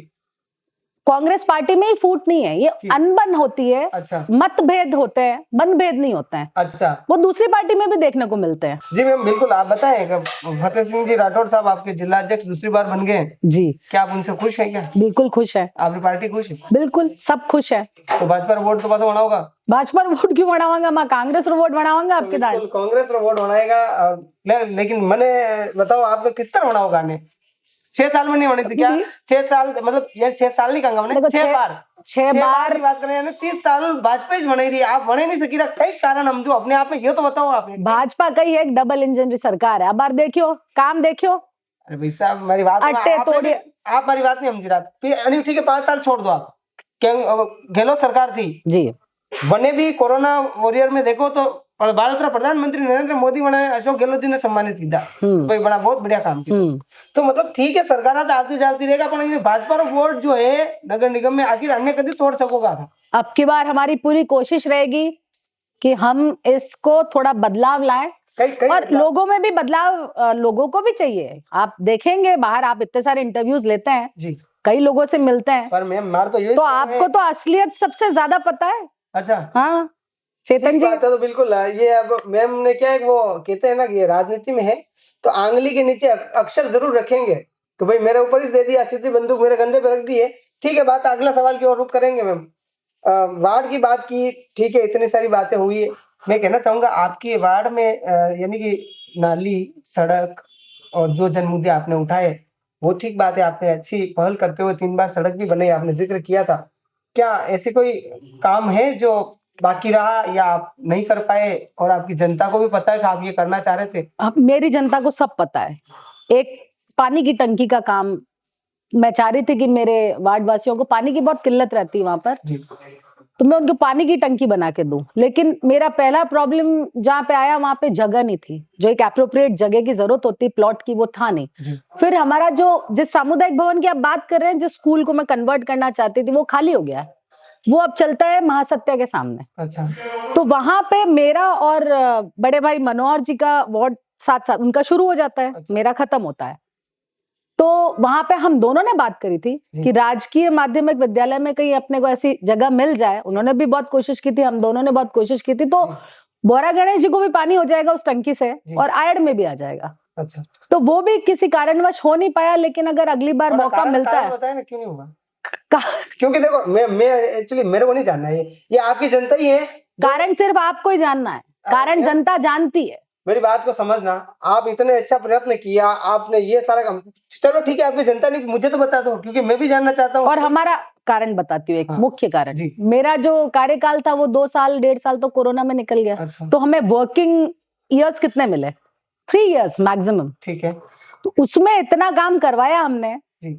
कांग्रेस पार्टी में ही फूट नहीं है, ये जी। अनबन होती है, अच्छा, मतभेद होते हैं, मनभेद नहीं होते हैं, अच्छा, वो दूसरी पार्टी में भी देखने को मिलते हैं। जी मैम बिल्कुल। आप बताएं कि फतेह सिंह जी राठौड़ साहब आपके जिला अध्यक्ष दूसरी बार बन गए हैं, जी क्या आप उनसे खुश हैं? क्या बिल्कुल खुश है, आपकी पार्टी खुश है? बिल्कुल सब खुश है। तो भाजपा वोट तो होना होगा। भाजपा वोट क्यों बढ़ावांगा, मैं कांग्रेस वोट बढ़ावांगा आपके दाल। बिल्कुल कांग्रेस वोट बनाएगा, लेकिन मैंने बताओ आपका किस तरह होना होगा ने 6 साल में नहीं होने से क्या, 6 साल मतलब ये 6 साल नहीं कहूंगा मैंने, 6 बार 6 बार की बात करें यानी 30 साल भाजपा ही बनी रही, आप बने नहीं सकी ना, कई कारण हम जो अपने आप में, ये तो बताओ आप। भाजपा का ही एक डबल इंजन सरकार है, अब बार देखियो काम देखियो। अरे भाई साहब मेरी बात अट्टे तोड़िए, आप मेरी बात नहीं समझी रहा, ठीक है 5 साल छोड़ दो आप, क्या गहलोत सरकार थी जी, बने भी कोरोना वॉरियर में देखो तो भारत का प्रधानमंत्री नरेंद्र मोदी बने, अशोक गहलोत जी ने सम्मानित किया, भाई बड़ा बहुत बढ़िया काम किया। तो मतलब ठीक है सरकार तो आती जाती रहेगा, पर भाजपा का वोट जो है नगर निगम में आखिर अन्य कभी तोड़ सकोगा था। अब की बार हमारी पूरी कोशिश रहेगी कि हम इसको थोड़ा बदलाव लाएं, और लोगों में भी बदलाव लोगों को भी चाहिए। आप देखेंगे बाहर, आप इतने सारे इंटरव्यूज लेते हैं जी, कई लोगों से मिलते हैं, पर मैम मार तो ये तो आपको तो असलियत सबसे ज्यादा पता है। अच्छा हाँ चेतन जी, बात है तो बिल्कुल ये अब मैम ने क्या है, वो कहते हैं ना कि ये राजनीति में है तो आंगली के नीचे अक्षर जरूर रखेंगे कि भाई मेरे ऊपर ही दे दिया, सीधी बंदूक मेरे कंधे पे रख दी है। ठीक है, बात अगला सवाल की ओर रुख करेंगे मैम। वार्ड की बात की, ठीक है इतनी सारी बातें हुई है, मैं कहना चाहूंगा आपकी वार्ड में यानी कि नाली, सड़क और जो जन मुद्दे आपने उठाए वो ठीक बात है, आपने अच्छी पहल करते हुए 3 बार सड़क भी बनाई, आपने जिक्र किया था। क्या ऐसे कोई काम है जो बाकी रहा या आप नहीं कर पाए और आपकी जनता को भी पता है कि आप ये करना चाह रहे थे? अब मेरी जनता को सब पता है। एक पानी की टंकी का काम मैं चाह रही थी कि मेरे वार्ड वासियों को पानी की बहुत किल्लत रहती है वहां पर, तो मैं उनको पानी की टंकी बना के दूं, लेकिन मेरा पहला प्रॉब्लम जहाँ पे आया वहां पे जगह नहीं थी, जो एक एप्रोप्रिएट जगह की जरूरत होती प्लॉट की, वो था नहीं। फिर हमारा जो जिस सामुदायिक भवन की आप बात कर रहे हैं, जिस स्कूल को मैं कन्वर्ट करना चाहती थी वो खाली हो गया है, वो अब चलता है महासत्या के सामने। अच्छा, तो वहां पे मेरा और बड़े भाई मनोहर जी का वार्ड साथ साथ उनका शुरू हो जाता है, मेरा खत्म होता है। तो वहां पे हम दोनों ने बात करी थी कि राजकीय माध्यमिक विद्यालय में कहीं अपने को ऐसी जगह मिल जाए, उन्होंने भी बहुत कोशिश की थी, हम दोनों ने बहुत कोशिश की थी, तो बोरा गणेश जी को भी पानी हो जाएगा उस टंकी से और आयड में भी आ जाएगा। अच्छा, तो वो भी किसी कारणवश हो नहीं पाया, लेकिन अगर अगली बार मौका मिलता है, बताए ना क्यों नहीं होगा? क्योंकि देखो मैं एक्चुअली मेरे को नहीं जानना है, ये आपकी जनता ही है। कारण सिर्फ आपको ही जानना है, कारण जनता जानती है। मेरी बात को समझना, आप इतने अच्छा प्रयत्न किया, आपने ये सारा काम, चलो ठीक है आपकी जनता ने, मुझे तो बता दो क्योंकि मैं भी जानना चाहता हूँ। और हमारा कारण बताती हूँ, एक मुख्य कारण, जी। मेरा जो कार्यकाल था वो 2 साल 1.5 साल तो कोरोना में निकल गया। अच्छा। तो हमें वर्किंग ईयर्स कितने मिले? 3 इयर्स मैक्सिमम। ठीक है, तो उसमें इतना काम करवाया हमने जी।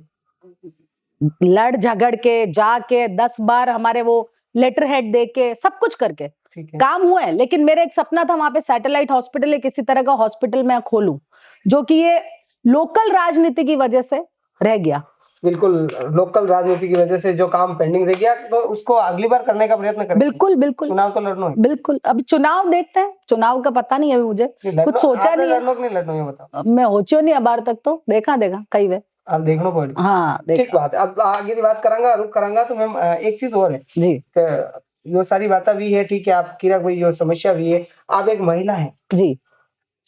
लड़ झगड़ के जाके 10 बार हमारे वो लेटर हेड दे के सब कुछ करके ठीक है। काम हुआ है। लेकिन मेरा एक सपना था वहां पे सैटेलाइट हॉस्पिटल या किसी तरह का हॉस्पिटल मैं खोलूं, जो कि ये लोकल राजनीति की वजह से रह गया। बिल्कुल, लोकल राजनीति की वजह से जो काम पेंडिंग रह गया तो उसको अगली बार करने का प्रयत्न करें। बिल्कुल बिल्कुल चुनाव तो लड़ना है। बिल्कुल। अभी चुनाव देखते हैं, चुनाव का पता नहीं अभी मुझे, कुछ सोचा नहीं है। नहीं लड़ना है, बताओ। मैं होचो नहीं अबार तक तो देखा कई वे आप देखना पड़ेगा। हाँ ठीक देखा बात है। अब आगे की बात करांगा, रुक करांगा तो मैम एक चीज और है जी कि जो सारी बातें भी है, ठीक है, आपकी कोई जो समस्या भी है, आप एक महिला है जी।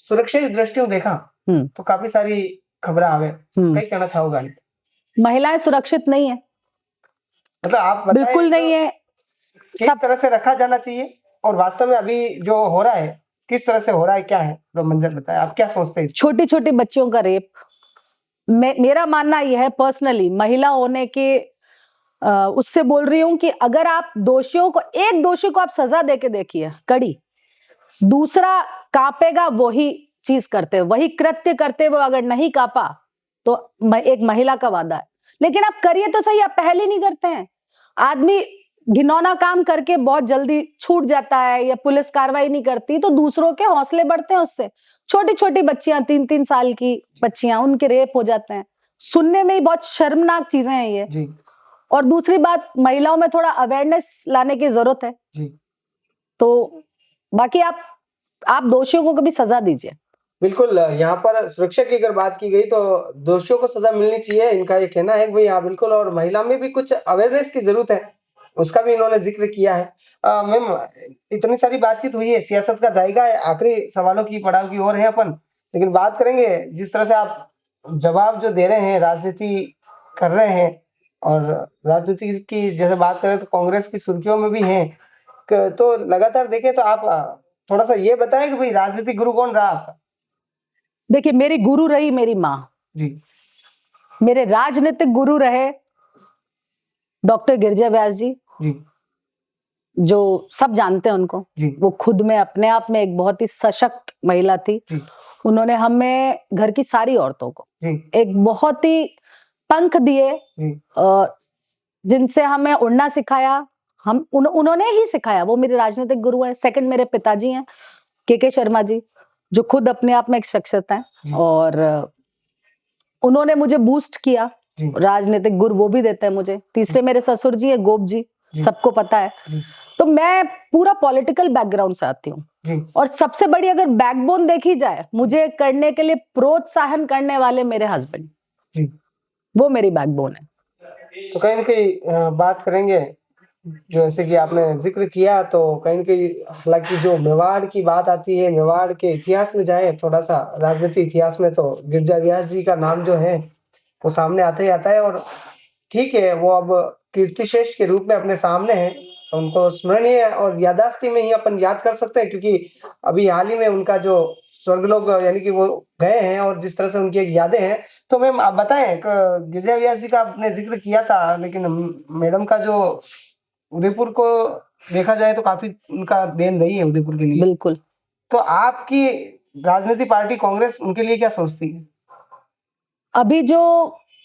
सुरक्षा की दृष्टि देखा तो काफी सारी खबर आवे, कई कहना चाहोगा? महिलाएं सुरक्षित नहीं है, मतलब आप बताएं बिल्कुल नहीं है। किस तरह से रखा जाना चाहिए और वास्तव में अभी जो हो रहा है किस तरह से हो रहा है, क्या है तो मंजर बताएं, आप क्या सोचते हैं? छोटी छोटी बच्चियों का रेप, मेरा मानना यह है पर्सनली, महिला होने के उससे बोल रही हूं कि अगर आप दोषियों को, एक दोषी को आप सजा देके देखिए कड़ी, दूसरा कांपेगा वही चीज करते हुए, वही कृत्य करते हुए अगर नहीं कांपा तो एक महिला का वादा है। लेकिन आप करिए तो सही, आप पहले नहीं करते हैं। आदमी घिनौना काम करके बहुत जल्दी छूट जाता है या पुलिस कार्रवाई नहीं करती तो दूसरों के हौसले बढ़ते हैं उससे। छोटी छोटी बच्चियां, 3-3 साल की बच्चियां, उनके रेप हो जाते हैं। सुनने में ही बहुत शर्मनाक चीजें हैं ये जी। और दूसरी बात, महिलाओं में थोड़ा अवेयरनेस लाने की जरूरत है जी। तो बाकी आप दोषियों को कभी सजा दीजिए। बिल्कुल, यहाँ पर सुरक्षा की अगर बात की गई तो दोषियों को सजा मिलनी चाहिए, इनका ये कहना है भाई। हाँ बिल्कुल, और महिला में भी कुछ अवेयरनेस की जरूरत है, उसका भी इन्होंने जिक्र किया है। मैम, इतनी सारी बातचीत हुई है, सियासत का जाएगा है, आखिरी सवालों की पड़ाव की ओर है अपन, लेकिन बात करेंगे जिस तरह से आप जवाब जो दे रहे हैं, राजनीति कर रहे हैं, और राजनीति की जैसे बात करें तो कांग्रेस की सुर्खियों में भी हैं, तो लगातार देखें तो आप थोड़ा सा ये बताएं कि भाई राजनीतिक गुरु कौन रहा आपका? देखिए, मेरी गुरु रही मेरी माँ जी। मेरे राजनीतिक गुरु रहे डॉक्टर गिरिजा व्यास जी जी। जो सब जानते हैं उनको जी। वो खुद में अपने आप में एक बहुत ही सशक्त महिला थी जी। उन्होंने हमें घर की सारी औरतों को जी। एक बहुत ही पंख दिए जी। जिनसे हमें उड़ना सिखाया। उन्होंने ही सिखाया, वो मेरे राजनीतिक गुरु है। सेकंड मेरे पिताजी हैं के शर्मा जी, जो खुद अपने आप में एक शख्सियत है और उन्होंने मुझे बूस्ट किया। राजनीतिक गुरु वो भी देते हैं मुझे। तीसरे मेरे ससुर जी है गोप जी, सबको पता है। तो मैं पूरा पॉलिटिकल बैकग्राउंड से आती हूँ और सबसे बड़ी अगर बैकबोन देखी जाए मुझे करने के लिए प्रोत्साहन करने वाले मेरे हस्बैंड, वो मेरी बैकबोन है। तो कहीं ना कहीं बात करेंगे जो ऐसे कि आपने जिक्र किया, तो कहीं ना कहीं हालांकि जो मेवाड़ की बात आती है, मेवाड़ के इतिहास में जाए थोड़ा सा, राजनीतिक इतिहास में, तो गिरिजा व्यास जी का नाम जो है वो सामने आता ही आता है। और ठीक है, वो अब कीर्तिशेष के रूप में अपने सामने है, उनको स्मरणीय और यादाश्ती में ही अपन याद कर सकते हैं, क्योंकि अभी हाल ही में उनका जो स्वर्गलोक यानी कि वो गए हैं और जिस तरह से उनकी एक यादें हैं। तो मैम आप बताएं, गिरिजा व्यास जी का आपने जिक्र किया था, लेकिन मैडम का जो उदयपुर को देखा जाए तो काफी उनका देन रही है उदयपुर के लिए। बिल्कुल। तो आपकी राजनीतिक पार्टी कांग्रेस उनके लिए क्या सोचती है? अभी जो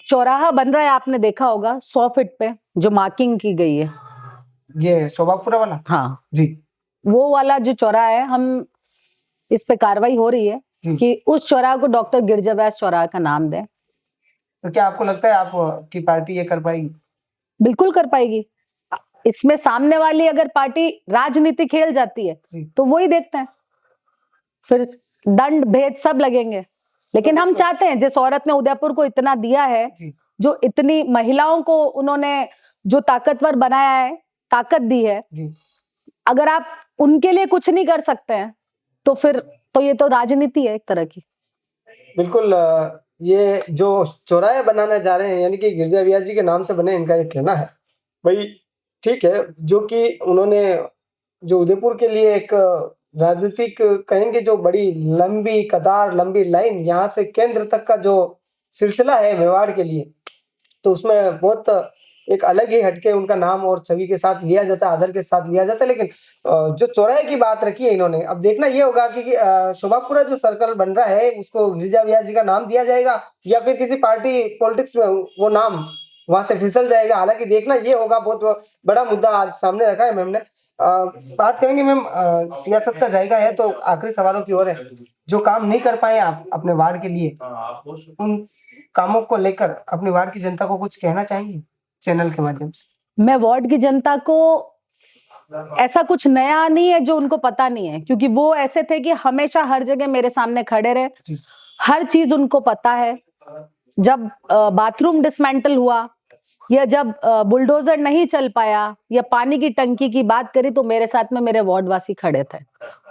चौराहा बन रहा है आपने देखा होगा 100 फीट पे जो मार्किंग की गई है, ये शोभापुरा वाला? हाँ जी। वो वाला जो चौराहा है, हम इस पे कार्रवाई हो रही है कि उस चौराहे को डॉक्टर गिरिजा व्यास चौराहा का नाम दें। तो क्या आपको लगता है आपकी पार्टी ये कर पाएगी? बिल्कुल कर पाएगी। इसमें सामने वाली अगर पार्टी राजनीति खेल जाती है तो वही देखते हैं, फिर दंड भेद सब लगेंगे। लेकिन हम चाहते हैं जिस औरत ने उदयपुर को इतना दिया है, जो इतनी महिलाओं को उन्होंने जो ताकतवर बनाया है, ताकत दी है, अगर आप उनके लिए कुछ नहीं कर सकते हैं तो फिर तो ये तो राजनीति है एक तरह की। बिल्कुल, ये जो चौराहे बनाने जा रहे हैं यानी कि गिरिजा व्यास जी के नाम से बने, इनका ये कहना है भाई ठीक है, जो कि उन्होंने जो उदयपुर के लिए एक राजनीतिक कहेंगे जो बड़ी लंबी कतार, लंबी लाइन, यहाँ से केंद्र तक का जो सिलसिला है मेवाड़ के लिए, तो उसमें बहुत एक अलग ही हटके उनका नाम और छवि के साथ लिया जाता है, आदर के साथ लिया जाता है। लेकिन जो चौराहे की बात रखी है इन्होंने, अब देखना ये होगा कि शोभापुरा जो सर्कल बन रहा है उसको गिरिजा व्यास जी का नाम दिया जाएगा या फिर किसी पार्टी पॉलिटिक्स में वो नाम वहां से फिसल जाएगा। हालांकि देखना ये होगा, बहुत बड़ा मुद्दा आज सामने रखा है मैम ने। बात करेंगे मैम, सियासत का जायका है तो आखिरी सवालों की ओर है। जो काम नहीं कर पाए आप अपने वार्ड के लिए, उन कामों को लेकर अपने वार्ड की जनता को कुछ कहना चाहेंगे चैनल के माध्यम से? मैं वार्ड की जनता को, ऐसा कुछ नया नहीं है जो उनको पता नहीं है, क्योंकि वो ऐसे थे कि हमेशा हर जगह मेरे सामने खड़े रहे, हर चीज उनको पता है। जब बाथरूम डिसमेंटल हुआ या जब बुलडोजर नहीं चल पाया या पानी की टंकी की बात करी तो मेरे साथ में मेरे वार्डवासी खड़े थे।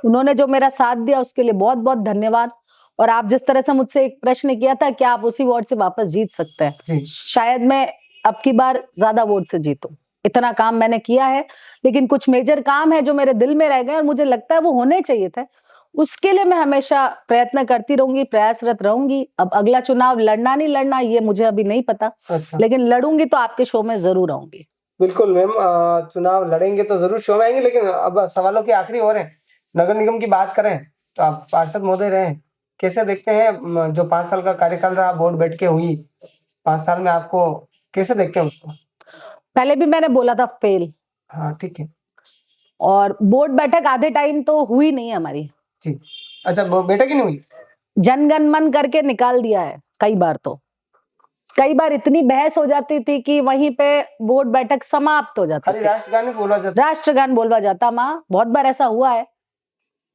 उन्होंने जो मेरा साथ दिया उसके लिए बहुत बहुत धन्यवाद। और आप जिस तरह से मुझसे एक प्रश्न किया था कि आप उसी वार्ड से वापस जीत सकते हैं, शायद मैं अब की बार ज्यादा वोट से जीतूं। इतना काम मैंने किया है, लेकिन कुछ मेजर काम है जो मेरे दिल में रह गए और मुझे लगता है वो होने चाहिए थे। उसके लिए मैं हमेशा प्रयत्न करती रहूंगी, प्रयासरत रहूंगी। अब अगला चुनाव लड़ना नहीं लड़ना ये मुझे अभी नहीं पता, लेकिन लड़ूंगी तो आपके शो में जरूर आऊंगी। बिल्कुल मैम, चुनाव लड़ेंगे तो जरूर शो में आएंगे। लेकिन अब सवालों की आखिरी ओर है। नगर निगम की बात करें तो आप पार्षद महोदय रहे, कैसे देखते हैं जो 5 साल का कार्यकाल रहा, बोर्ड बैठ के हुई 5 साल में, आपको कैसे देखते हैं उसको? पहले भी मैंने बोला था फेल। हाँ ठीक है। और बोर्ड बैठक आधे टाइम तो हुई नहीं है हमारी जी, अच्छा बैठक ही नहीं हुई? जनगण मन करके निकाल दिया है कई बार। तो कई बार इतनी बहस हो जाती थी कि वहीं पे बोर्ड बैठक समाप्त हो जाती थी। राष्ट्रगान बोला जाता, राष्ट्रगान बोलवा जाता माँ, बहुत बार ऐसा हुआ है।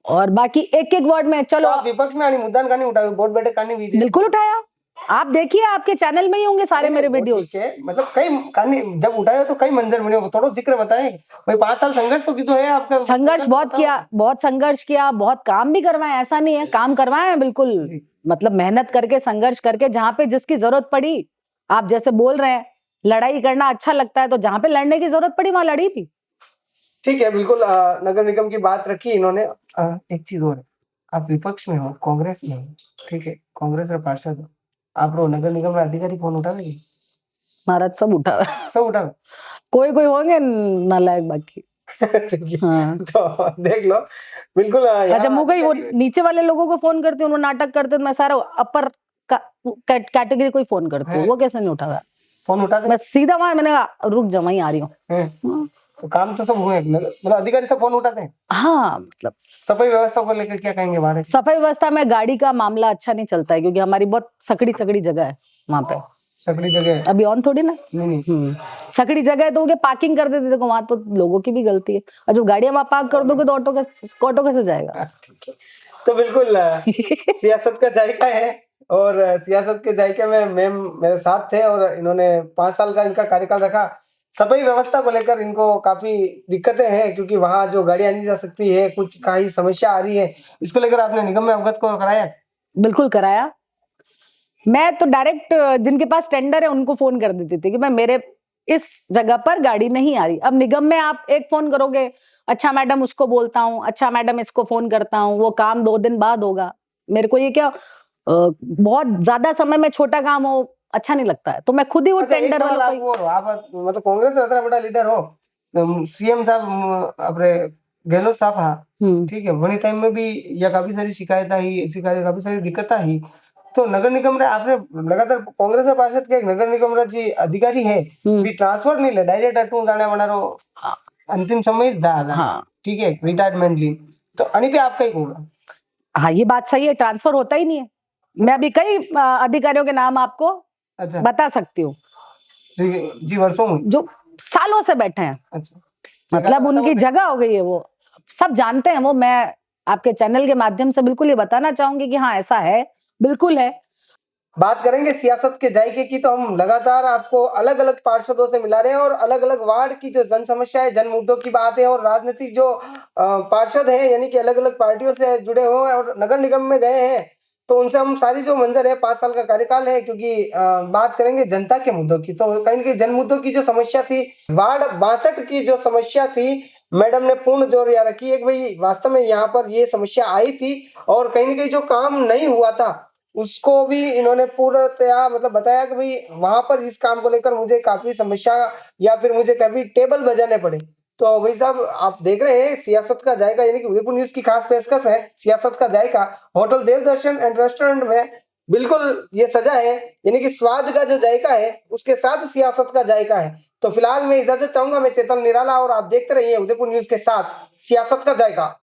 और बाकी एक एक वार्ड में चलो, तो विपक्ष में मुद्दा का नहीं उठाया, बोर्ड बैठक का नहीं? बिल्कुल उठाया। आप देखिए, आपके चैनल में ही होंगे सारे मेरे वीडियोस। मतलब कई कहानी जब उठाया तो कई मंजर बने, थोड़ा जिक्र बताएं भाई। 5 साल संघर्ष तो की तो है आपका? संघर्ष बहुत किया, बहुत संघर्ष किया, बहुत काम भी करवाए, ऐसा नहीं है, काम करवाए हैं बिल्कुल। मतलब मेहनत करके, संघर्ष करके, जहाँ पे जिसकी जरूरत पड़ी। आप जैसे बोल रहे हैं लड़ाई करना अच्छा लगता है, तो जहाँ पे लड़ने की जरूरत पड़ी वहां लड़ी भी। ठीक है, बिल्कुल। नगर निगम की बात रखी इन्होंने। एक चीज और, आप विपक्ष में हो, कांग्रेस में हो, ठीक है, कांग्रेस और पार्षद हो, आप नगर निगम में अधिकारी फोन उठावे? महाराज सब उठा, सब उठावे, कोई कोई होंगे नालायक बाकी। हाँ। तो देख लो, बिल्कुल। अच्छा, मुझे वो नीचे वाले लोगों को फोन करती हूँ, नाटक करते, मैं सारा अपर कैटेगरी को ही फोन करती हूँ, वो कैसे नहीं उठा? फोन उठा दे, मैं सीधा वहां, मैंने रुक जा, वहीं आ रही हूँ। तो काम तो सब हुए, मतलब अधिकारी सब फोन उठाते हैं। हाँ, मतलब सफाई व्यवस्था को लेकर क्या कहेंगे बारे? सफाई व्यवस्था में गाड़ी का मामला अच्छा नहीं चलता है, क्योंकि हमारी बहुत सकड़ी सकड़ी जगह है वहां पे। सकड़ी जगह है अभी ऑन थोड़ी ना, नहीं। सकड़ी जगह है तो वो पार्किंग कर देते, देखो वहां तो लोगों की भी गलती है। और जब गाड़ियां वहां पार्क कर दोगे तो ऑटो कैसे जाएगा? ठीक है, तो बिल्कुल सियासत का जायका है, और सियासत के जायके में मैम मेरे साथ थे, और इन्होंने 5 साल का इनका कार्यकाल रखा। सफाई व्यवस्था को लेकर इनको काफी दिक्कतें हैं, क्योंकि वहां जो गाड़ियां नहीं जा सकती है, कुछ कहीं समस्या आ रही है, इसको लेकर आपने निगम में अवगत को कराया? बिल्कुल कराया। मैं तो डायरेक्ट जिनके पास टेंडर है उनको फोन कर देती थी कि मैं, मेरे इस जगह पर गाड़ी नहीं आ रही। अब निगम में आप एक फोन करोगे, अच्छा मैडम उसको बोलता हूँ, अच्छा मैडम इसको फोन करता हूँ, वो काम 2 दिन बाद होगा। मेरे को ये क्या बहुत ज्यादा समय में छोटा काम हो अच्छा नहीं लगता है, तो मैं खुद ही वो टेंडर वालों को। आप मतलब कांग्रेस का इतना बड़ा लीडर हो, सीएम साहब अपने गहलोत साहब, हाँ ठीक है, वही टाइम में भी या काफी सारी शिकायत आई, काफी सारी दिक्कत आई, तो नगर निगम रे आपने लगातार कांग्रेस के पार्षद के नगर निगम रे जी अधिकारी है भी ट्रांसफर नहीं ले, डायरेक्ट अटू जाने बनारो अंतिम समय दादा, हाँ ठीक है, रिटायरमेंट ली, तो अनी पे आपका ही होगा? हाँ, ये बात सही है, ट्रांसफर होता ही नहीं है। मैं अभी कई अधिकारियों के नाम आपको अच्छा बता सकती हूँ जी वर्षों में, जो सालों से बैठे हैं। अच्छा, मतलब उनकी जगह हो गई है, वो सब जानते हैं। वो मैं आपके चैनल के माध्यम से बिल्कुल ये बताना चाहूंगी कि हाँ ऐसा है, बिल्कुल है। बात करेंगे सियासत के जायके की, तो हम लगातार आपको अलग अलग पार्षदों से मिला रहे हैं, और अलग अलग वार्ड की जो जन समस्या है, जन मुद्दों की बात है, और राजनीतिक जो पार्षद हैं, यानी कि अलग अलग पार्टियों से जुड़े हुए और नगर निगम में गए हैं, तो उनसे हम सारी जो मंजर है, 5 साल का कार्यकाल है, क्योंकि बात करेंगे जनता के मुद्दों की, तो कहीं ना कहीं जन मुद्दों की जो समस्या थी, वार्ड 62 की जो समस्या थी, मैडम ने पूर्ण जोर या रखी है कि भाई वास्तव में यहाँ पर ये समस्या आई थी, और कहीं ना कहीं जो काम नहीं हुआ था उसको भी इन्होंने पूर्णतया मतलब बताया कि भाई वहां पर इस काम को लेकर मुझे काफी समस्या या फिर मुझे काफी टेबल बजाने पड़े। तो भाई साहब, आप देख रहे हैं सियासत का जायका, यानी कि उदयपुर न्यूज की खास पेशकश है सियासत का जायका। होटल देवदर्शन एंड रेस्टोरेंट में बिल्कुल ये सजा है, यानी कि स्वाद का जो जायका है उसके साथ सियासत का जायका है। तो फिलहाल मैं इजाजत चाहूंगा, मैं चेतन निराला और आप देखते रहिए उदयपुर न्यूज के साथ सियासत का जायका।